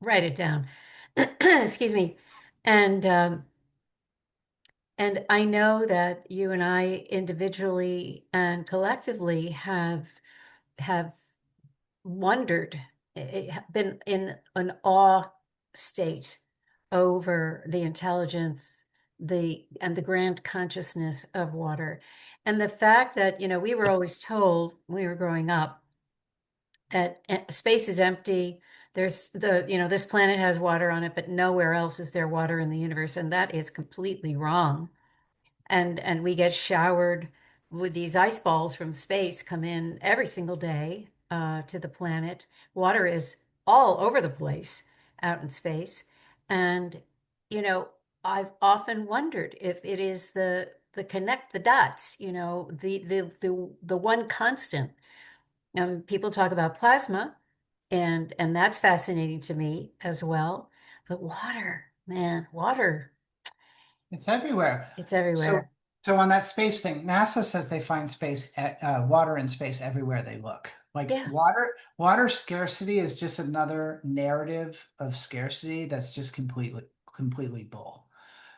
write it down. Excuse me. And and I know that you and I individually and collectively have wondered, been in an awe state over the intelligence, the grand consciousness of water. And the fact that, we were always told when we were growing up that space is empty. There's this planet has water on it, but nowhere else is there water in the universe. And that is completely wrong. And we get showered with these ice balls from space come in every single day to the planet. Water is all over the place out in space. And, I've often wondered if it is the connect the dots, the one constant. People talk about plasma, and that's fascinating to me as well. But water, man, water, it's everywhere. it's So, everywhere. so on that space thing, NASA says they find water in space everywhere they look. Like Yeah. water scarcity is just another narrative of scarcity that's just completely bull.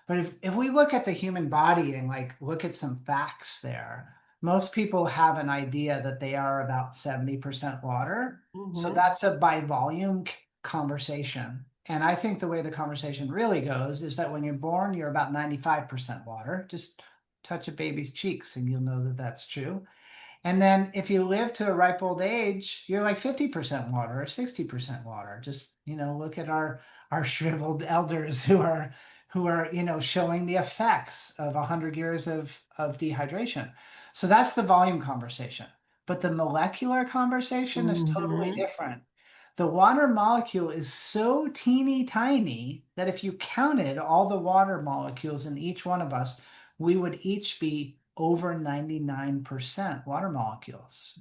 But if we look at the human body and like look at some facts there, most people have an idea that they are about 70% water. So Hmm. that's a by volume conversation. And I think the way the conversation really goes is that when you're born, you're about 95% water. Just touch a baby's cheeks and you'll know that that's true. And then if you live to a ripe old age, you're like 50% water or 60% water. Just, look at our shriveled elders who are, showing the effects of 100 years of dehydration. So that's the volume conversation. But the molecular conversation is totally Hmm. different. The water molecule is so teeny tiny that if you counted all the water molecules in each one of us, we would each be over 99% water molecules.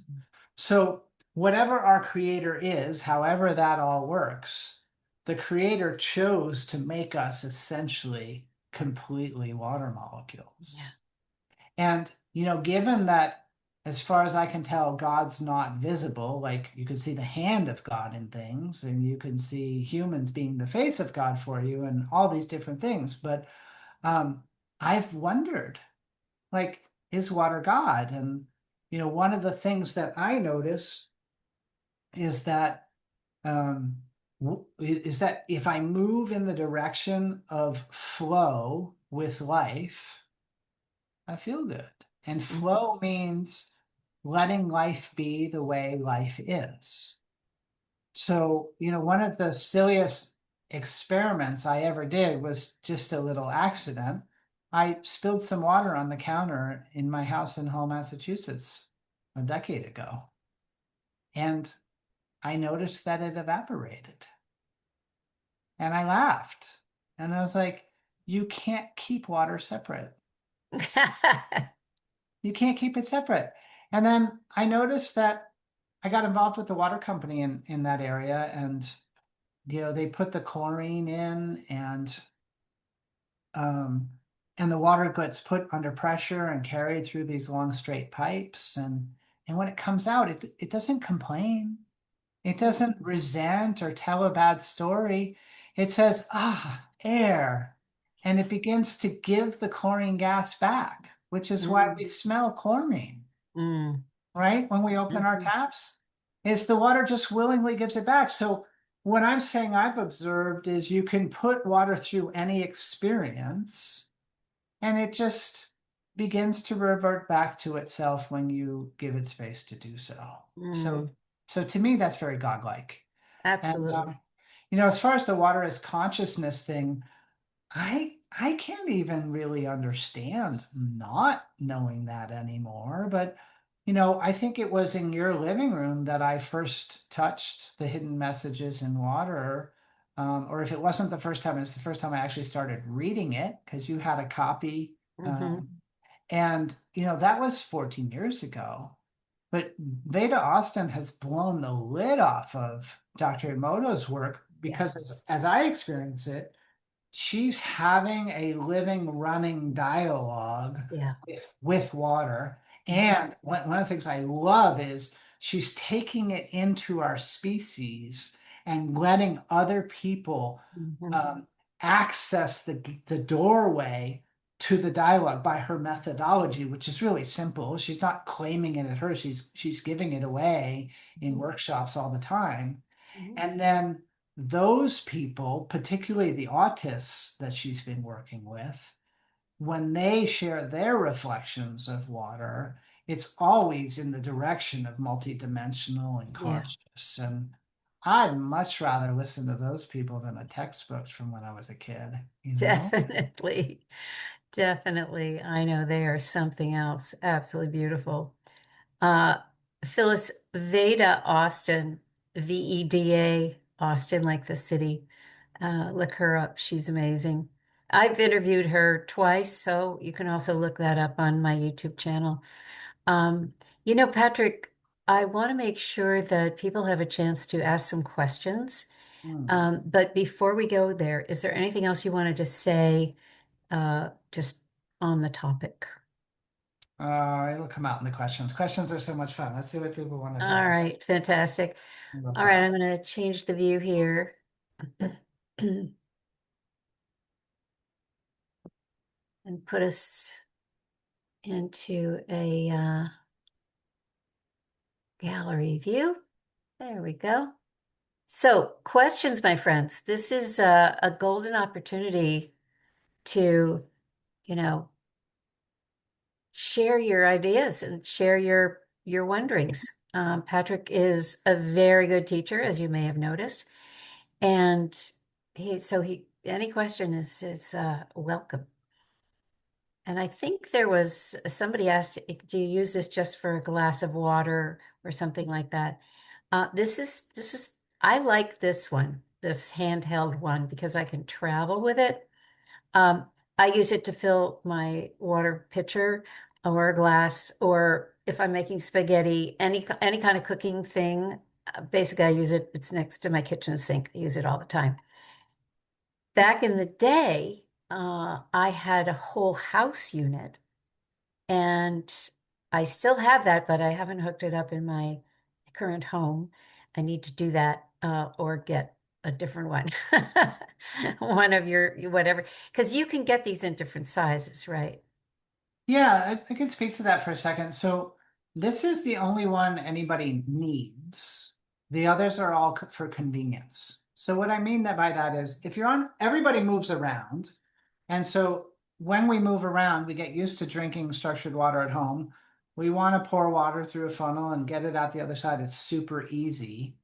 So, whatever our creator is, however that all works, the creator chose to make us essentially completely water Yeah. molecules. And, given that, as far as I can tell, God's not visible, like you can see the hand of God in things, and you can see humans being the face of God for you, and all these different things. But um, I've wondered, like, is water God? And, one of the things that I notice is that is that if I move in the direction of flow with life, I feel good. And Hmm. flow means letting life be the way life is. So, one of the silliest experiments I ever did was just a little accident. I spilled some water on the counter in my house in Hull, Massachusetts a decade ago. And I noticed that it evaporated. And I laughed. And I was like, you can't keep water separate. You can't keep it separate. And then I noticed that I got involved with the water company in that area, and they put the chlorine in, um, and the water gets put under pressure and carried through these long straight pipes, and when it comes out, it doesn't complain. It doesn't resent or tell a bad story. It says, air. And it begins to give the chlorine gas back, which is why we Mm. smell chlorine, Mm. right? When we open our Mhm. taps, is the water just willingly gives it back. So what I'm saying I've observed is you can put water through any experience and it just begins to revert back to itself when you give it space to do so. So Mm. so to me that's very godlike. And Absolutely. As far as the water as consciousness thing, I can't even really understand not knowing that anymore. But I think it was in your living room that I first touched the hidden messages in water. Or if it wasn't the first time, it's the first time I actually started reading it because you had a copy. Hmm. And that was 14 years ago. But Veda Austin has blown the lid off of Dr. Emoto's work Yeah. because as I experience it, she's having a living, running dialogue Yeah. with water. Mhm. And one of the things I love is she's taking it into our species and letting other people Mhm. um, access the doorway to the dialogue by her methodology, which is really simple. She's not claiming it at her, she's giving it away in Mhm. workshops all the time. Mhm. And then those people, particularly the autists that she's been working with, when they share their reflections of water, it's always in the direction of multidimensional and Yeah, conscious. And I'd much rather listen to those people than the textbooks from when I was a kid, you know? definitely. Definitely. I know they are something else. Absolutely beautiful. Uh, Phyllis Veda Austin, Veda Austin, like the city. Look her up. She's amazing. I've interviewed her twice, so you can also look that up on my YouTube channel. Um, Patrick, I want to make sure that people have a chance to ask some questions. Hmm. But before we go there, is there anything else you wanted to say, just on the topic? It'll come out in the questions. Questions are so much fun. Let's see what people want to All talk right, fantastic. All right, about. I'm going to change the view here and put us into a gallery view. There we go. So, questions, my friends. This is a golden opportunity to, you know, share your ideas and share your wonderings. Patrick is a very good teacher, as you may have noticed, and he any question is welcome. And I think there was somebody asked, do you use this just for a glass of water or something like that? This is I like this one, this handheld one, because I can travel with it. Um, I use it to fill my water pitcher or a glass, or if I'm making spaghetti, any kind of cooking thing. Basically, I use it. It's next to my kitchen sink. I use it all the time. Back in the day, I had a whole house unit, and I still have that, but I haven't hooked it up in my current home. I need to do that, or get a different one. One of your whatever, because you can get these in different sizes, right? Yeah, I could speak to that for a second. So this is the only one anybody needs. The others are all for convenience. So what I mean by that is if you're on, everybody moves around. And so when we move around, we get used to drinking structured water at home. We want to pour water through a funnel and get it out the other side. It's super easy.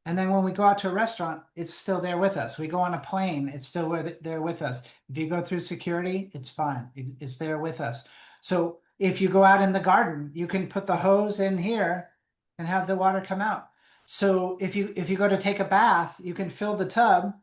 And then when we go out to a restaurant, it's still there with us. We go on a plane, it's still there with us. If you go through security, it's fine. It's there with us. So if you go out in the garden, you can put the hose in here and have the water come out. So if you go to take a bath, you can fill the tub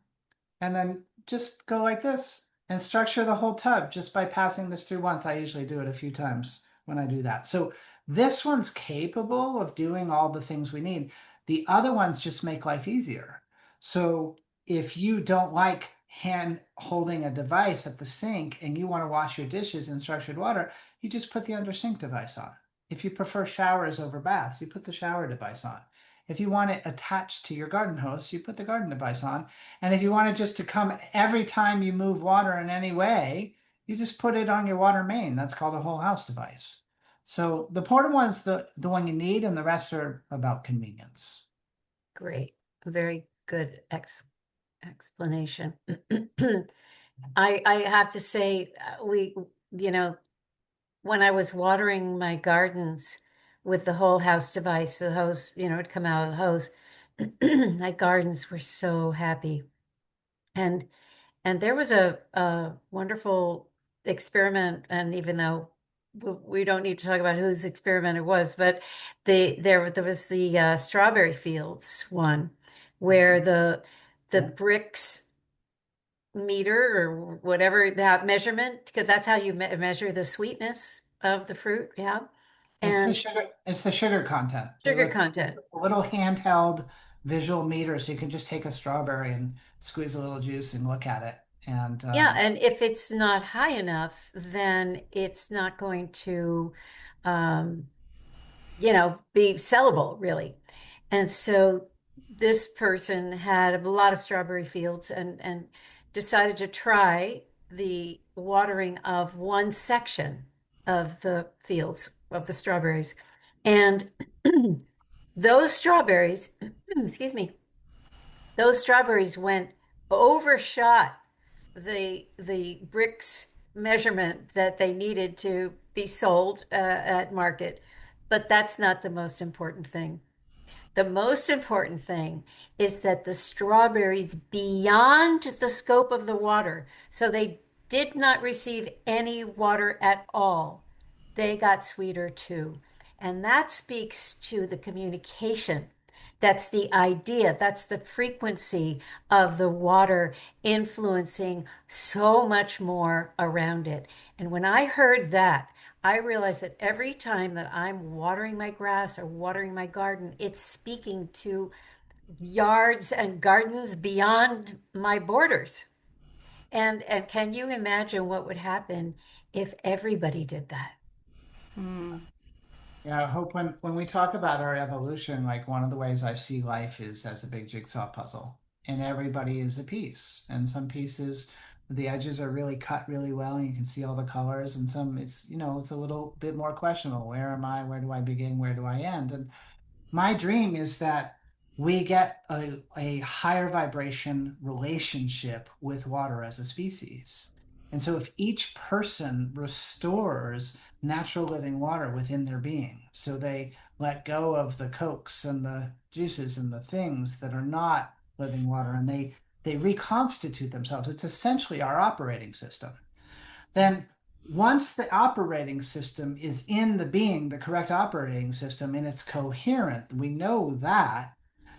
and then just go like this and structure the whole tub just by passing this through once. I usually do it a few times when I do that. So this one's capable of doing all the things we need. The other ones just make life easier. So if you don't like hand holding a device at the sink and you want to wash your dishes in structured water, you just put the under sink device on. If you prefer showers over baths, you put the shower device on. If you want it attached to your garden hose, you put the garden device on. And if you want it just to come every time you move water in any way, you just put it on your water main. That's called a whole house device. So the portable one's the one you need, and the rest are about convenience. Great. Very good explanation. I have to say, you know, when I was watering my gardens with the whole house device, the hose, it'd come out of the hose. My gardens were so happy. And and there was a wonderful experiment, and even though we don't need to talk about whose experiment it was, but there was the strawberry fields one where the Yeah. bricks meter or whatever that measurement, because that's how you measure the sweetness of the fruit, yeah, It's the and sugar, it's the sugar content. sugar The content. little handheld visual meter, so you can just take a strawberry and squeeze a little juice and look at it. And Yeah, and if it's not high enough, then it's not going to, um, be sellable, really. And so this person had a lot of strawberry fields and decided to try the watering of one section of the fields of the strawberries. And those strawberries, excuse me, those strawberries went overshot the bricks measurement that they needed to be sold at market. But that's not the most important thing. The most important thing is that the strawberries beyond the scope of the water, so they did not receive any water at all, they got sweeter too. And that speaks to the communication. That's the idea. That's the frequency of the water influencing so much more around it. And when I heard that, I realize that every time that I'm watering my grass or watering my garden, it's speaking to yards and gardens beyond my borders. And can you imagine what would happen if everybody did that? yeah, I hope when we talk about our evolution, like one of the ways I see life is as a big jigsaw puzzle, and everybody is a piece. And some pieces, the edges are really cut really well, and you can see all the colors. And some, it's a little bit more questionable. Where am I? Where do I begin? Where do I end? And my dream is that we get a higher vibration relationship with water as a species. And so if each person restores natural living water within their being, so they let go of the cokes and the juices and the things that are not living water, and they reconstitute themselves. It's essentially our operating system. Then once the operating system is in the being, the correct operating system, and it's coherent, we know that.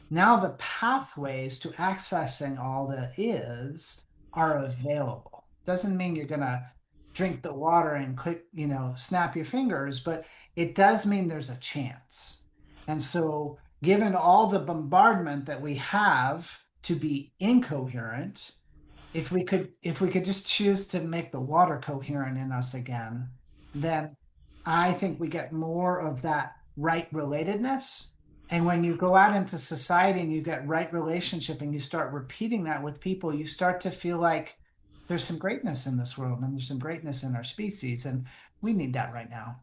Now the pathways to accessing all that is are available. Doesn't mean you're gonna drink the water and click, snap your fingers, but it does mean there's a chance. And so, given all the bombardment that we have to be incoherent, if we could just choose to make the water coherent in us again, then I think we get more of that right relatedness. And when you go out into society and you get right relationship and you start repeating that with people, you start to feel like there's some greatness in this world and there's some greatness in our species. And we need that right now.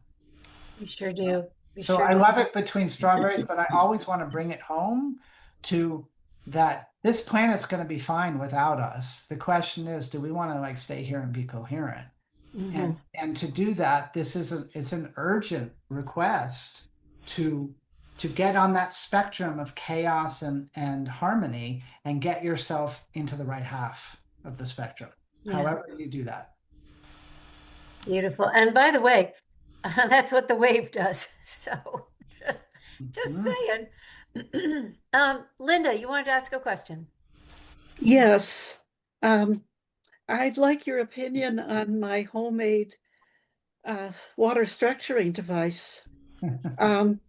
We sure do. We So sure I do. love it between strawberries, but I always want to bring it home to that this planet's going to be fine without us. The question is, do we want to like stay here and be coherent? And Mhm. to do that, it's an urgent request to get on that spectrum of chaos and harmony and get yourself into the right half of the spectrum. Yeah, However you do that. beautiful. And by the way, that's what the wave does. So just, just Mhm. saying. Linda, you wanted to ask a question? Yes. Um, I'd like your opinion on my homemade water structuring device. Um,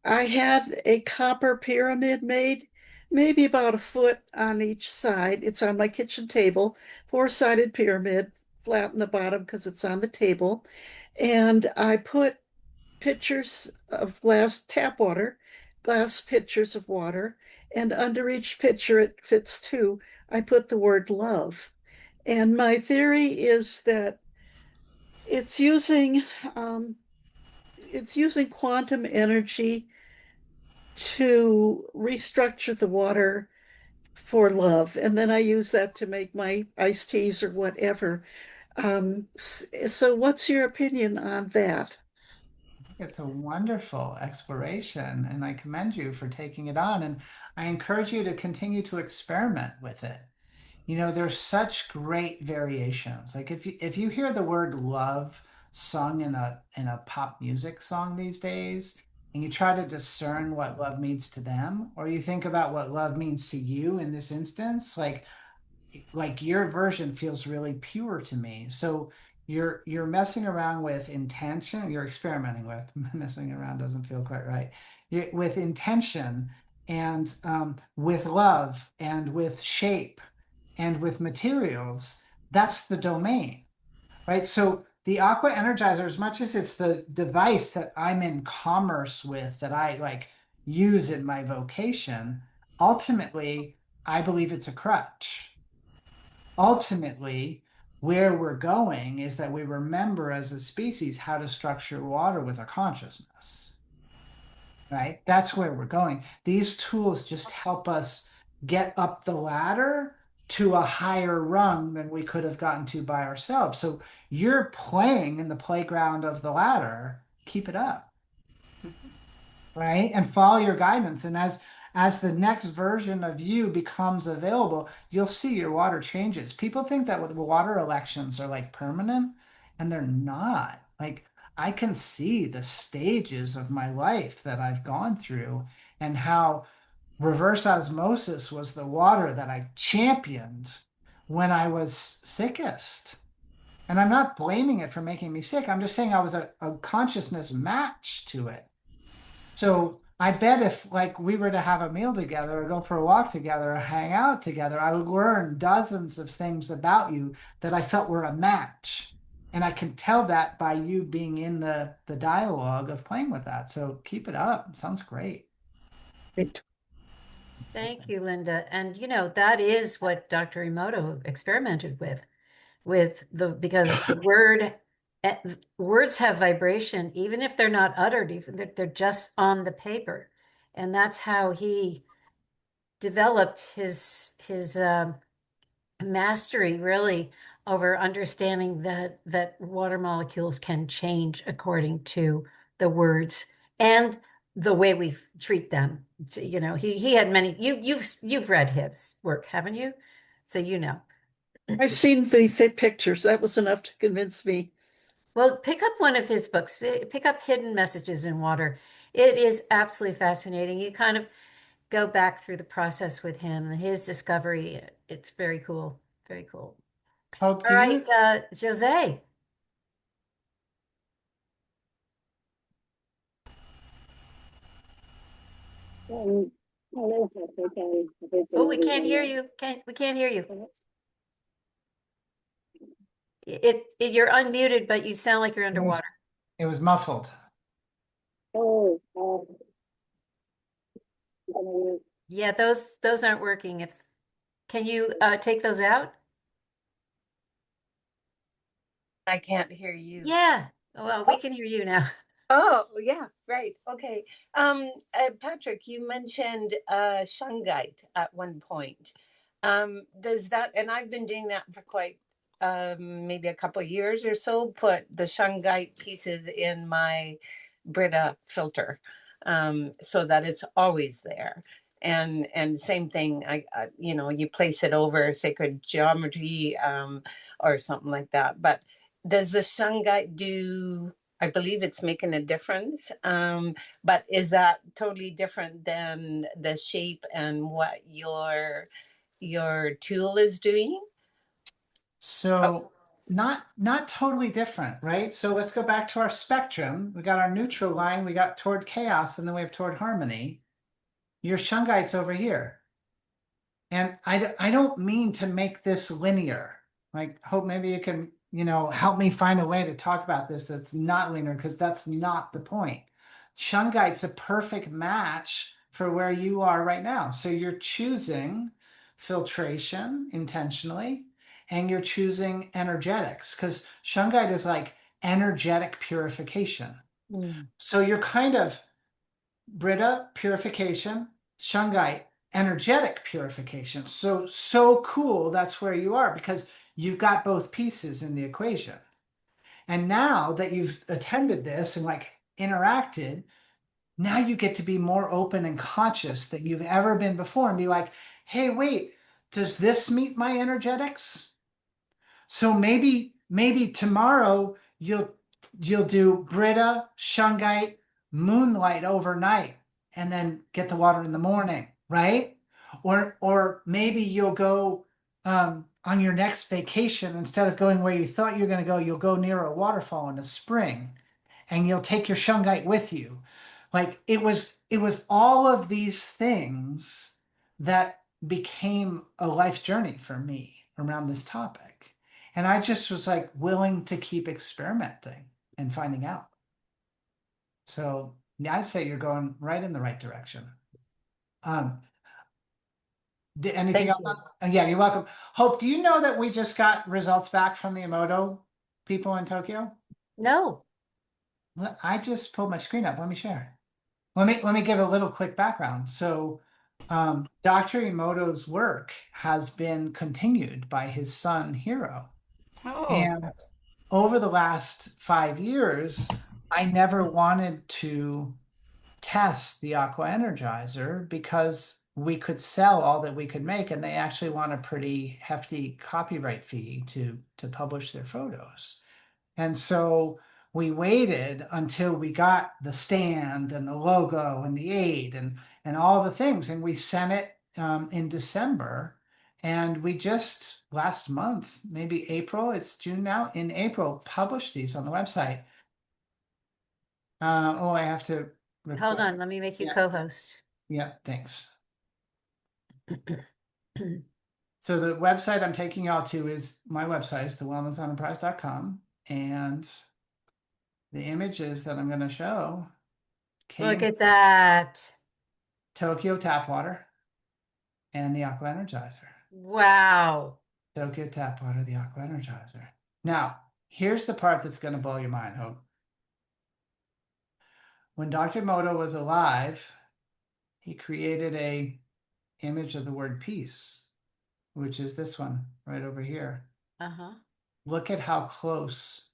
I had a copper pyramid made, maybe about a foot on each side. It's on my kitchen table, four-sided pyramid, flat in the bottom because it's on the table. And I put pitchers of glass tap water, glass pitchers of water, and under each pitcher it fits two. I put the word love. And my theory is that it's using um, it's using quantum energy to restructure the water for love, and then I use that to make my iced teas or whatever. So, what's your opinion on that? It's a wonderful exploration, and I commend you for taking it on. And I encourage you to continue to experiment with it. there's such great variations. Like if you hear the word love sung in a pop music song these days, and you try to discern what love means to them, or you think about what love means to you in this instance, like your version feels really pure to me. So you're messing around with intention, you're experimenting with messing around doesn't feel quite right. With intention and with love and with shape and with materials, that's the domain, right? So the Aqua Energizer, as much as it's the device that I'm in commerce with, that I like use in my vocation, ultimately, I believe it's a crutch. Ultimately, where we're going is that we remember as a species how to structure water with our consciousness, right? That's where we're going. These tools just help us get up the ladder to a higher rung than we could have gotten to by ourselves. So you're playing in the playground of the ladder. Keep it up, right? And follow your guidance. And as the next version of you becomes available, you'll see your water changes. People think that with water elections are like permanent, and they're not. Like I can see the stages of my life that I've gone through and how reverse osmosis was the water that I championed when I was sickest. And I'm not blaming it for making me sick. I'm just saying I was a consciousness match to it. So I bet if like we were to have a meal together or go for a walk together or hang out together, I would learn dozens of things about you that I felt were a match. And I can tell that by you being in the dialogue of playing with that. So keep it up. It sounds great. Great. Thank you, Linda. And that is what Dr. Emoto experimented with because the words have vibration, even if they're not uttered, even if they're just on the paper. And that's how he developed his mastery really over understanding that water molecules can change according to the words and the way we treat them. So, he had many. You've read his work, haven't you? So I've seen the pictures. That was enough to convince me. Well, pick up one of his books. Pick up Hidden Messages in Water. It is absolutely fascinating. You kind of go back through the process with him, his discovery. It's very cool. Very cool. Hope, All do right, you? Jose. Hello, Patrick. I hope Oh, we can't everyone hear well. you. We can't hear you. You're unmuted, but you sound like you're It was, underwater. it was muffled. Oh, Yeah, those aren't working. If can you take those out? I can't hear you. Yeah. Well, we can hear you now. Oh, yeah, right. Okay. Patrick, you mentioned shungite at one point. Does that, and I've been doing that for quite maybe a couple of years or so, put the shungite pieces in my Brita filter so that it's always there. And same thing, you place it over sacred geometry or something like that. But does the shungite do? I believe it's making a difference. But is that totally different than the shape and what your tool is doing? So not totally different, right? So let's go back to our spectrum. We got our neutral line, we got toward chaos, and then we have toward harmony. Your shungite's over here. And I don't mean to make this linear. Like, hope maybe you can, help me find a way to talk about this that's not linear, because that's not the point. Shungite's a perfect match for where you are right now. So you're choosing filtration intentionally, and you're choosing energetics, because shungite is like energetic purification. So you're kind of Brita purification, shungite energetic purification. So cool. That's where you are, because you've got both pieces in the equation. And now that you've attended this and like interacted, now you get to be more open and conscious than you've ever been before and be like, hey, wait, does this meet my energetics? So maybe tomorrow you'll do Brita, shungite, moonlight overnight, and then get the water in the morning, right? Or maybe you'll go on your next vacation, instead of going where you thought you were going to go, you'll go near a waterfall in the spring, and you'll take your shungite with you. Like it was all of these things that became a life's journey for me around this topic. And I just was like willing to keep experimenting and finding out. So yeah, I'd say you're going right in the right direction. Anything Thank else? you. Yeah, you're welcome. Hope, do you know that we just got results back from the Emoto people in Tokyo? No. I just pulled my screen up. Let me share. Let me give a little quick background. So, Dr. Emoto's work has been continued by his son Hiro. Oh. And over the last 5 years, I never wanted to test the Aqua Energizer because we could sell all that we could make, and they actually want a pretty hefty copyright fee to publish their photos. And so we waited until we got the stand and the logo and the aid and all the things, and we sent it in December. And we just last month, maybe April, it's June now, in April, published these on the website. Oh, I have to Hold on, let me make you co-host. Yeah, thanks. So the website I'm taking y'all to is my website, is thewellnessenterprise.com. And the images that I'm going to show Look came at that. Tokyo tap water and the Aqua Energizer. Wow. Tokyo tap water, the Aqua Energizer. Now, here's the part that's going to blow your mind, Hope. When Dr. Emoto was alive, he created a image of the word peace, which is this one right over here. Uh-huh. Look at how close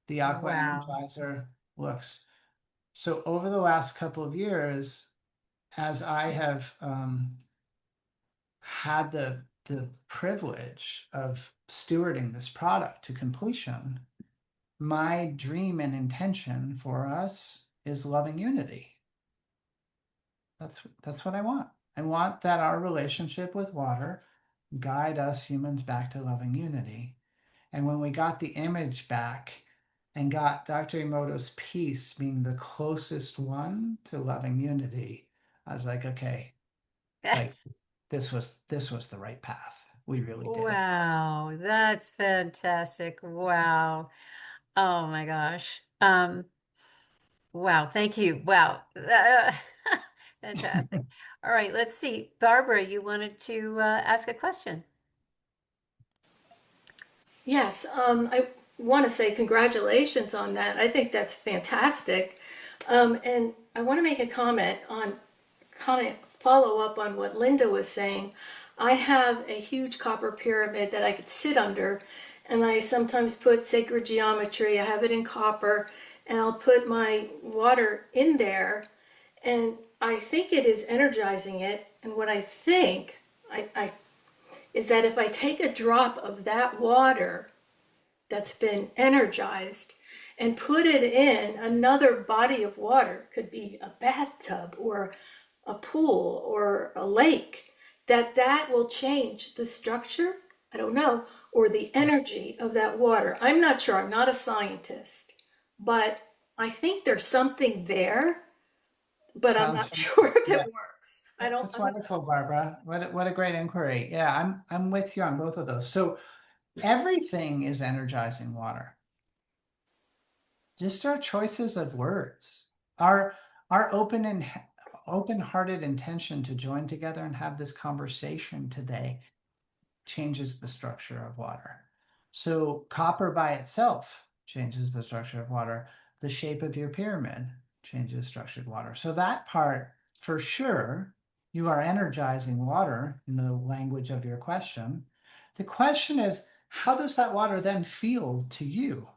the Aqua Wow. Energizer looks. So over the last couple of years, as I have had the privilege of stewarding this product to completion, my dream and intention for us is loving unity. That's what I want. I want that our relationship with water guide us humans back to loving unity. And when we got the image back and got Dr. Emoto's piece being the closest one to loving unity, I was like, okay, like this was the right path. We really did. Wow, that's fantastic. Wow. Oh my gosh. Wow, thank you. Wow. Fantastic. All right, let's see. Barbara, you wanted to ask a question. Yes, I want to say congratulations on that. I think that's fantastic. And I want to make a comment on, kind of follow up on what Linda was saying. I have a huge copper pyramid that I could sit under, and I sometimes put sacred geometry. I have it in copper, and I'll put my water in there, and I think it is energizing it. And what I think I is that if I take a drop of that water that's been energized and put it in another body of water, could be a bathtub or a pool or a lake, that will change the structure, I don't know, or the energy of that water. I'm not sure, I'm not a scientist, but I think there's something there, but I'm not sure if it works. That's wonderful, Barbara. What a great inquiry. Yeah, I'm with you on both of those. So everything is energizing water. Just our choices of words, our open-hearted intention to join together and have this conversation today changes the structure of water. So copper by itself changes the structure of water. The shape of your pyramid changes structured water. So that part, for sure, you are energizing water in the language of your question. The question is, how does that water then feel to you?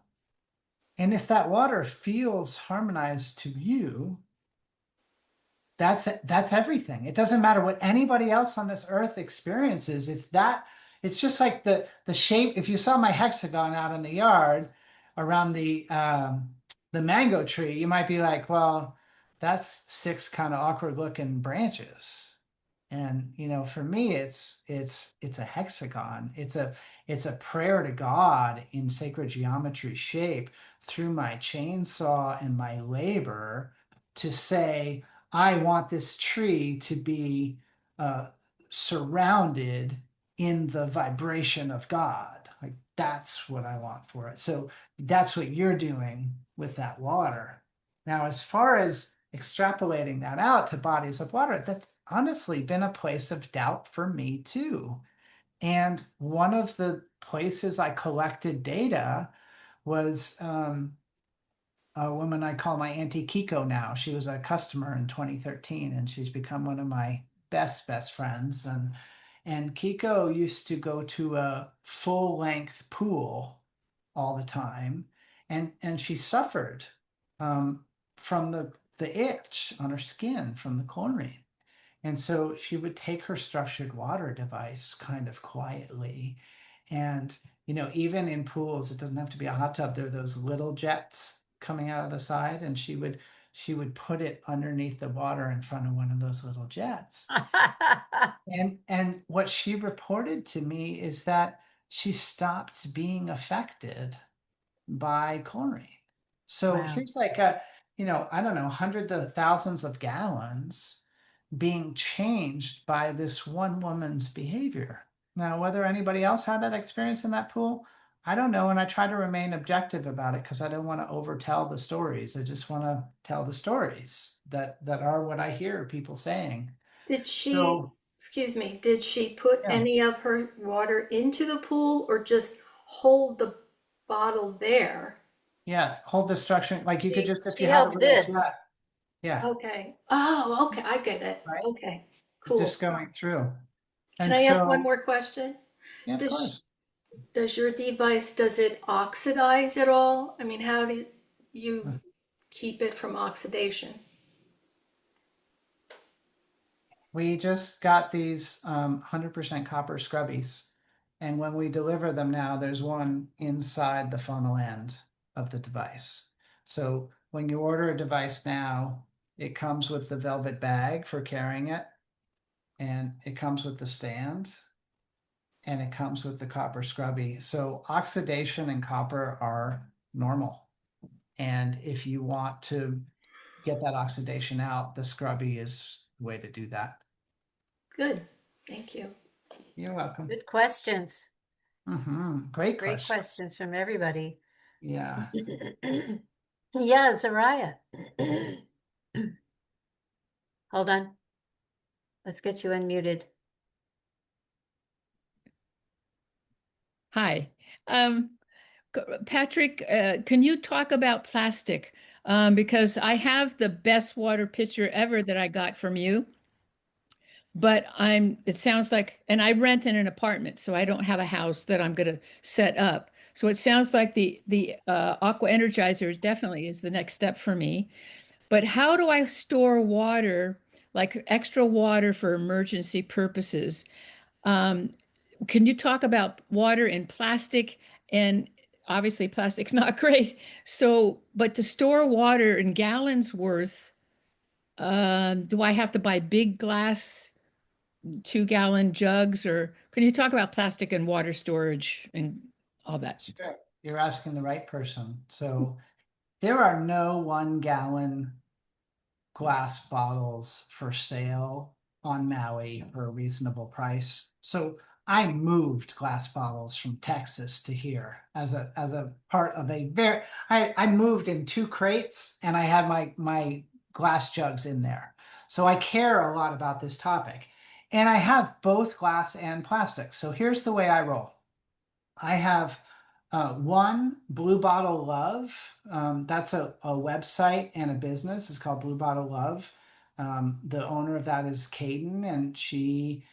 And if that water feels harmonized to you, that's everything. It doesn't matter what anybody else on this earth experiences. If that, it's just like the shape. If you saw my hexagon out in the yard around the mango tree, you might be like, well, that's 6 kind of awkward looking branches. And for me, it's a hexagon. It's a prayer to God in sacred geometry shape through my chainsaw and my labor to say, I want this tree to be uh, surrounded in the vibration of God. Like that's what I want for it. So that's what you're doing with that water. Now, as far as extrapolating that out to bodies of water, that's honestly been a place of doubt for me too. And one of the places I collected data was a woman I call my Auntie Kiko now. She was a customer in 2013, and she's become one of my best friends. And Kiko used to go to a full length pool all the time, and she suffered from the itch on her skin from the chlorine. And so she would take her structured water device kind of quietly. And, even in pools, it doesn't have to be a hot tub. There are those little jets coming out of the side, and she would put it underneath the water in front of one of those little jets. And what she reported to me is that she stopped being affected by chlorine. So Wow. here's like I don't know, hundreds of thousands of gallons being changed by this one woman's behavior. Now, whether anybody else had that experience in that pool, I don't know. And I try to remain objective about it because I don't want to overtell the stories. I just want to tell the stories that are what I hear people saying. Did she, So excuse me, did she put yeah, any of her water into the pool or just hold the bottle there? yeah, hold the structure. Like you could She, just, if she you had a held little this. jet, yeah, Okay. Oh, okay. I get it. right, Okay. just Cool. going through. Can And I ask one so, more question? yeah, of Does course. does your device, does it oxidize at all? I mean, how do you keep it from oxidation? We just got these 100% copper scrubbies. And when we deliver them now, there's one inside the funnel end of the device. So when you order a device now, it comes with the velvet bag for carrying it, and it comes with the stand, and it comes with the copper scrubby. So oxidation and copper are normal. And if you want to get that oxidation out, the scrubby is the way to do that. Good. Thank you. You're welcome. Good questions. Great Great question. questions from everybody. Yeah. Yeah, Zariah. Hold on. Let's get you unmuted. Hi. Patrick, can you talk about plastic? Because I have the best water pitcher ever that I got from you, but it sounds like, and I rent in an apartment, so I don't have a house that I'm going to set up. So it sounds like the Aqua Energizer is definitely the next step for me. But how do I store water, like extra water for emergency purposes? Um, can you talk about water in plastic? And obviously, plastic's not great. So, but to store water in gallons worth, do I have to buy big glass 2-gallon jugs, or can you talk about plastic and water storage and all that? Sure. You're asking the right person. So there are no 1-gallon glass bottles for sale on Maui for a reasonable price. So I moved glass bottles from Texas to here as a part of a very I moved in 2 crates, and I had my glass jugs in there. So I care a lot about this topic. And I have both glass and plastic. So here's the way I roll. I have one, Blue Bottle Love. That's a website and a business. It's called Blue Bottle Love. The owner of that is Caden, and she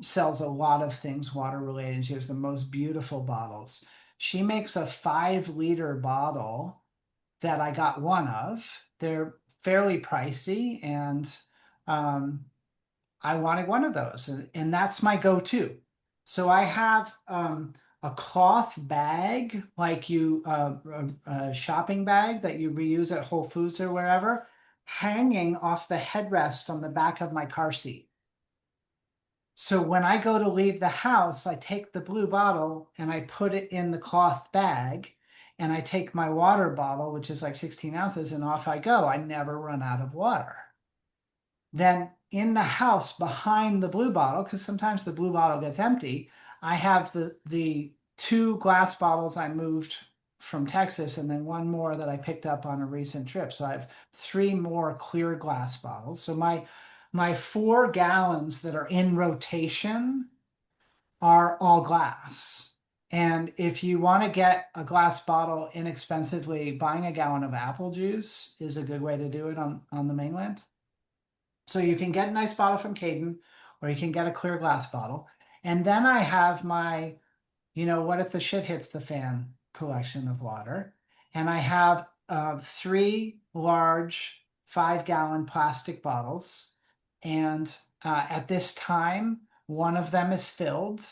sells a lot of things water related. She has the most beautiful bottles. She makes a 5-liter bottle that I got one of. They're fairly pricey, and I wanted one of those, and that's my go-to. So I have a cloth bag, like a shopping bag that you reuse at Whole Foods or wherever, hanging off the headrest on the back of my car seat. So when I go to leave the house, I take the blue bottle and I put it in the cloth bag, and I take my water bottle, which is like 16 ounces, and off I go. I never run out of water. Then in the house behind the blue bottle, because sometimes the blue bottle gets empty, I have the two glass bottles I moved from Texas, and then one more that I picked up on a recent trip. So I have three more clear glass bottles. So my 4 gallons that are in rotation are all glass. And if you want to get a glass bottle inexpensively, buying a gallon of apple juice is a good way to do it on the mainland. So you can get a nice bottle from Caden, or you can get a clear glass bottle. And then I have my, what if the shit hits the fan collection of water. And I have 3 large 5-gallon plastic bottles. And at this time, one of them is filled.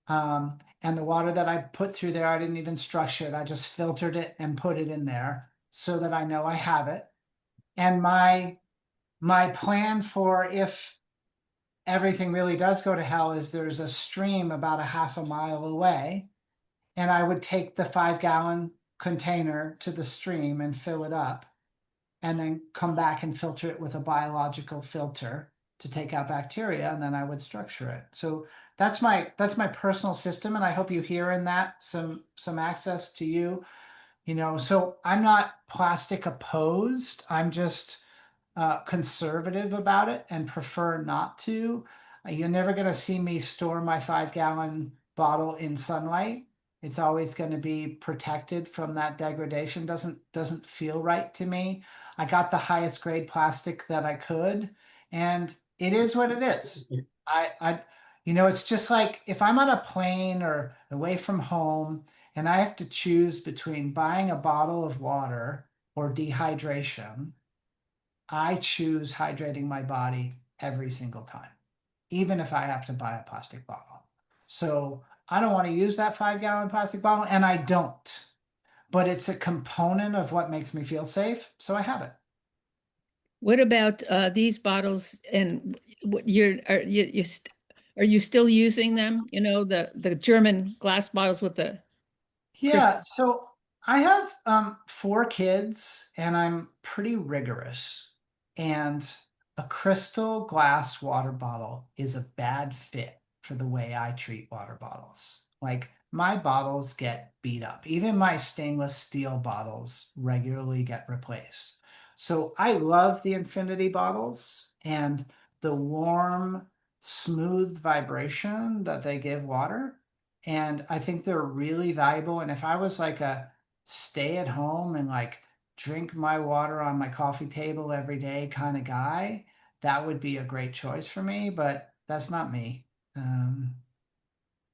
And the water that I put through there, I didn't even structure it. I just filtered it and put it in there so that I know I have it. And my plan for if everything really does go to hell is there's a stream about a half a mile away, and I would take the 5-gallon container to the stream and fill it up, and then come back and filter it with a biological filter to take out bacteria, and then I would structure it. So that's my personal system, and I hope you hear in that some access to you. So I'm not plastic opposed. I'm just conservative about it and prefer not to. You're never going to see me store my 5-gallon bottle in sunlight. It's always going to be protected from that degradation. Doesn't feel right to me. I got the highest grade plastic that I could, and it is what it is. It's just like if I'm on a plane or away from home and I have to choose between buying a bottle of water or dehydration, I choose hydrating my body every single time, even if I have to buy a plastic bottle. So I don't want to use that 5-gallon plastic bottle, and I don't, but it's a component of what makes me feel safe. So I have it. What about these bottles? And what are you still using them? The German glass bottles with the Yeah, so I have 4 kids, and I'm pretty rigorous. And a crystal glass water bottle is a bad fit for the way I treat water bottles. Like my bottles get beat up. Even my stainless steel bottles regularly get replaced. So I love the infinity bottles and the warm, smooth vibration that they give water. And I think they're really valuable. And if I was like a stay at home and like drink my water on my coffee table every day kind of guy, that would be a great choice for me, but that's not me.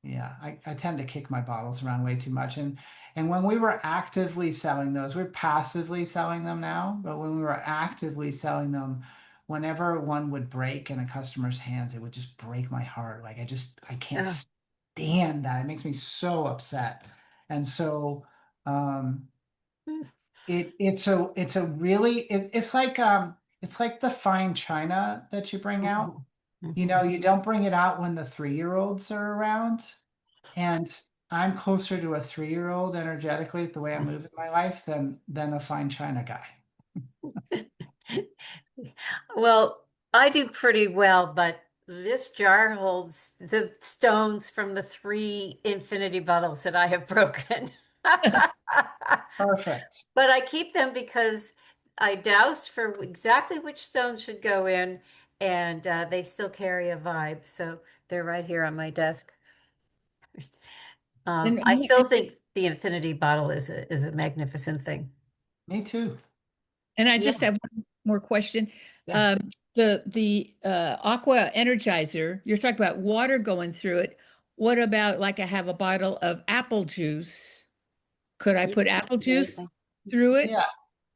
Yeah, I tend to kick my bottles around way too much. And when we were actively selling those, we're passively selling them now, but when we were actively selling them, whenever one would break in a customer's hands, it would just break my heart. Like I can't stand that. It makes me so upset. And so it's like the fine china that you bring out. You don't bring it out when the 3-year-olds are around. And I'm closer to a 3-year-old energetically, the way I move in my life, than a fine china guy. Well, I do pretty well, but this jar holds the stones from the 3 infinity bottles that I have broken. Perfect. But I keep them because I douse for exactly which stone should go in, and they still carry a vibe. So they're right here on my desk. I still think the infinity bottle is a magnificent thing. Me too. And I just have one more question. Yeah. The aqua energizer, you're talking about water going through it. What about like I have a bottle of apple juice? Could I put apple juice through it? Yeah.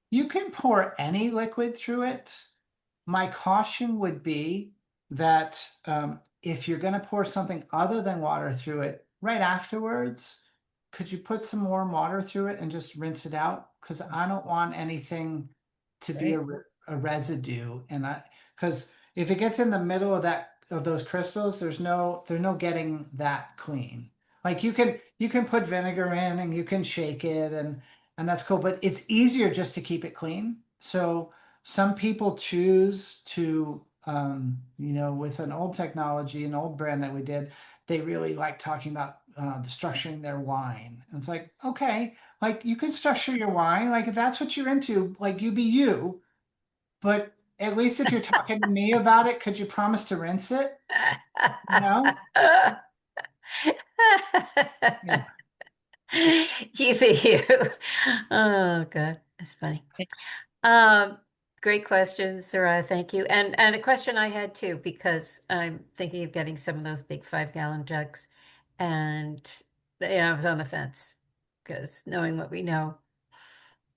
You can pour any liquid through it. My caution would be that if you're going to pour something other than water through it right afterwards, could you put some warm water through it and just rinse it out? Because I don't want anything to be a residue, and because if it gets in the middle of those crystals, there's no getting that clean. Like you can put vinegar in and you can shake it and that's cool, but it's easier just to keep it clean. So some people choose to, with an old technology, an old brand that we did, they really like talking about structuring their wine. And it's like, okay, like you can structure your wine, like if that's what you're into, like you be you. But at least if you're talking to me about it, could you promise to rinse it? No? Yeah. You for you. Oh God, that's funny. Um, Great question, Sarah. Thank you. And a question I had too, because I'm thinking of getting some of those big 5-gallon jugs, and I was on the fence because knowing what we know,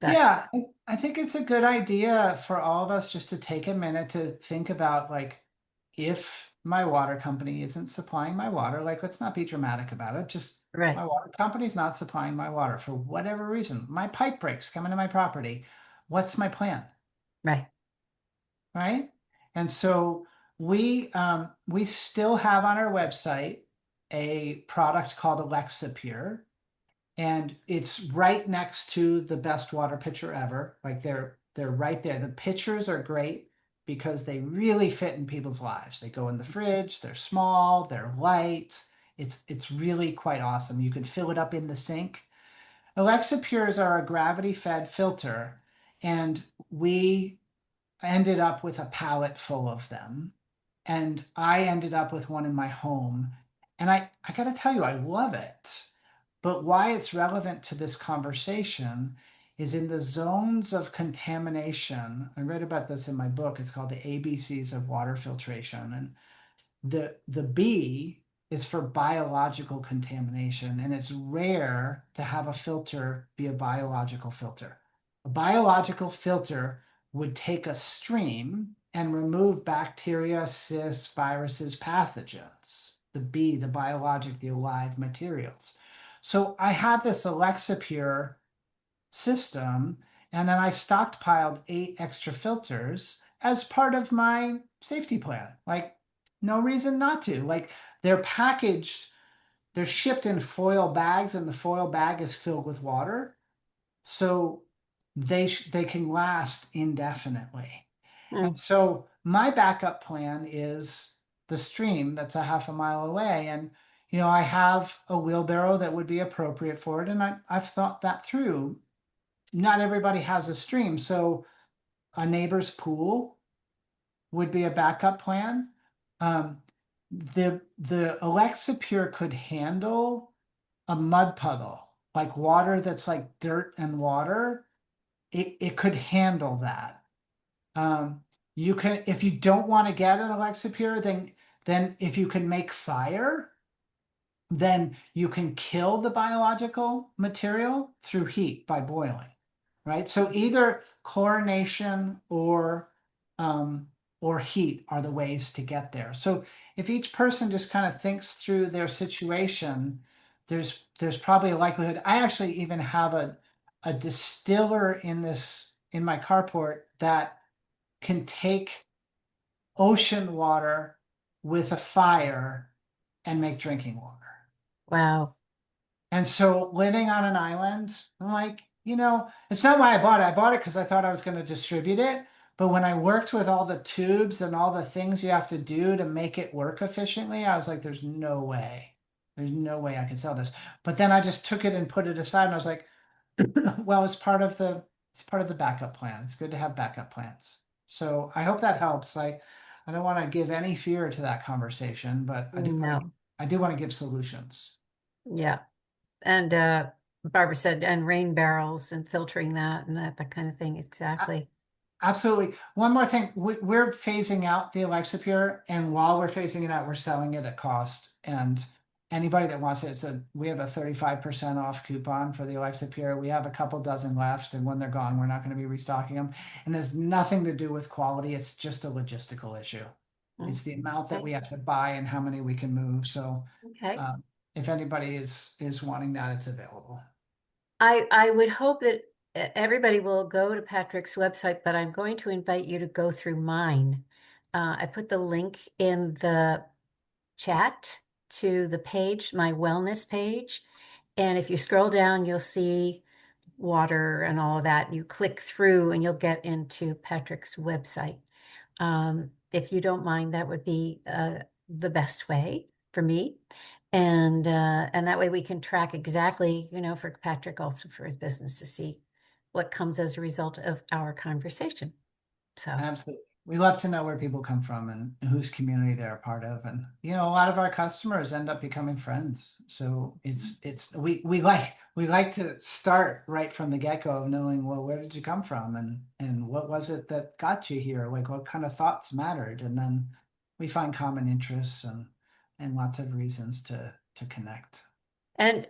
but Yeah, I think it's a good idea for all of us just to take a minute to think about like if my water company isn't supplying my water, like let's not be dramatic about it. Just right, my water company's not supplying my water for whatever reason. My pipe breaks coming to my property. What's my plan? right. Right? And so we still have on our website a product called Alexa Pure, and it's right next to the best water pitcher ever. Like they're right there. The pitchers are great because they really fit in people's lives. They go in the fridge, they're small, they're light. It's really quite awesome. You can fill it up in the sink. Alexa Pures are a gravity fed filter, and we ended up with a pallet full of them. And I ended up with one in my home. And I got to tell you, I love it. But why it's relevant to this conversation is in the zones of contamination. I read about this in my book. It's called The ABCs of Water Filtration. And the B is for biological contamination, and it's rare to have a filter be a biological filter. A biological filter would take a stream and remove bacteria, cysts, viruses, pathogens. The B, the biologic, the alive materials. So I have this Alexa Pure system, and then I stockpiled 8 extra filters as part of my safety plan. Like, no reason not to. Like, they're packaged, they're shipped in foil bags, and the foil bag is filled with water, so they can last indefinitely. And so my backup plan is the stream that's a half a mile away, and I have a wheelbarrow that would be appropriate for it, and I've thought that through. Not everybody has a stream, so a neighbor's pool would be a backup plan. Um, the Alexa Pure could handle a mud puddle, like water that's like dirt and water. It could handle that. You can, if you don't want to get an Alexa Pure, then if you can make fire, then you can kill the biological material through heat by boiling, right? So either chlorination or heat are the ways to get there. So if each person just kind of thinks through their situation, there's probably a likelihood. I actually even have a distiller in my carport that can take ocean water with a fire and make drinking water. Wow. And so living on an island, I'm like, it's not why I bought it. I bought it because I thought I was going to distribute it. But when I worked with all the tubes and all the things you have to do to make it work efficiently, I was like, there's no way. There's no way I could sell this. But then I just took it and put it aside, and I was like, well, it's part of the backup plan. It's good to have backup plans. So I hope that helps. I don't want to give any fear to that conversation, but No. I do want to give solutions. Yeah. And Barbara said, and rain barrels and filtering that and that kind of thing. Exactly. Absolutely. One more thing, we're phasing out the Alexa Pure, and while we're phasing it out, we're selling it at cost. And anybody that wants it, we have a 35% off coupon for the Alexa Pure. We have a couple dozen left, and when they're gone, we're not going to be restocking them. And there's nothing to do with quality. It's just a logistical issue. It's the amount that we have to buy and how many we can move. So Okay. if anybody is wanting that, it's available. I would hope that everybody will go to Patrick's website, but I'm going to invite you to go through mine. I put the link in the chat to the page, my wellness page. And if you scroll down, you'll see water and all of that. You click through and you'll get into Patrick's website. If you don't mind, that would be the best way for me. And that way we can track exactly, for Patrick, also for his business, to see what comes as a result of our conversation. So Absolutely. We love to know where people come from and whose community they're a part of. And a lot of our customers end up becoming friends. So we like to start right from the get-go of knowing, well, where did you come from and what was it that got you here? Like what kind of thoughts mattered? And then we find common interests and lots of reasons to connect. And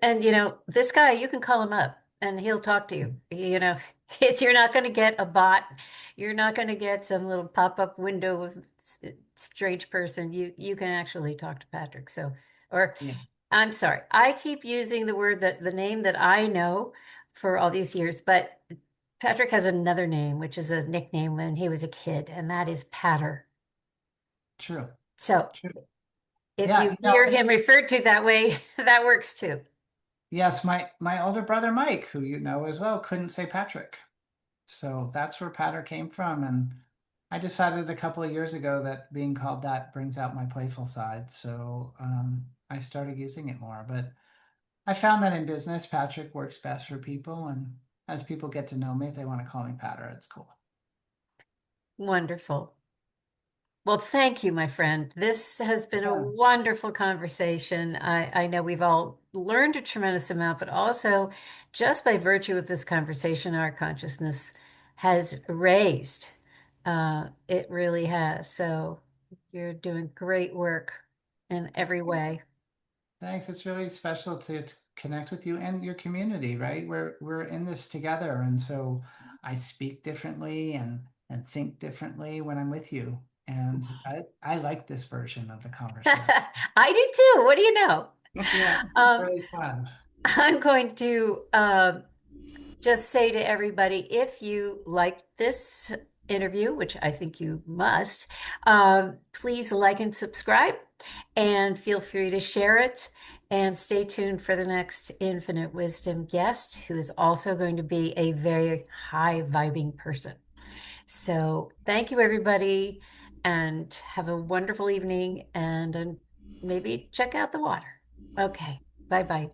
this guy, you can call him up and he'll talk to you. You're not going to get a bot. You're not going to get some little pop-up window with strange person. You can actually talk to Patrick. So, or Yeah. I'm sorry, I keep using the name that I know for all these years, but Patrick has another name, which is a nickname when he was a kid, and that is Patter. True. So True. if Yeah, you hear him referred to that way, that works too. yes, my older brother Mike, who you know as well, couldn't say Patrick. So that's where Patter came from. And I decided a couple of years ago that being called that brings out my playful side. So I started using it more. But I found that in business, Patrick works best for people. And as people get to know me, if they want to call me Patter, it's cool. Wonderful. Well, thank you, my friend. This has been a Yeah. wonderful conversation. I know we've all learned a tremendous amount, but also just by virtue of this conversation, our consciousness has raised. It really has. So you're doing great work in every way. Thanks. It's really special to connect with you and your community, right? We're in this together. And so I speak differently and think differently when I'm with you. And I like this version of the conversation. I do too. What do you know? Yeah, Um, really fun. I'm going to just say to everybody, if you like this interview, which I think you must, please like and subscribe and feel free to share it. And stay tuned for the next Infinite Wisdom guest, who is also going to be a very high vibing person. So thank you, everybody, and have a wonderful evening and maybe check out the water. Okay, bye bye.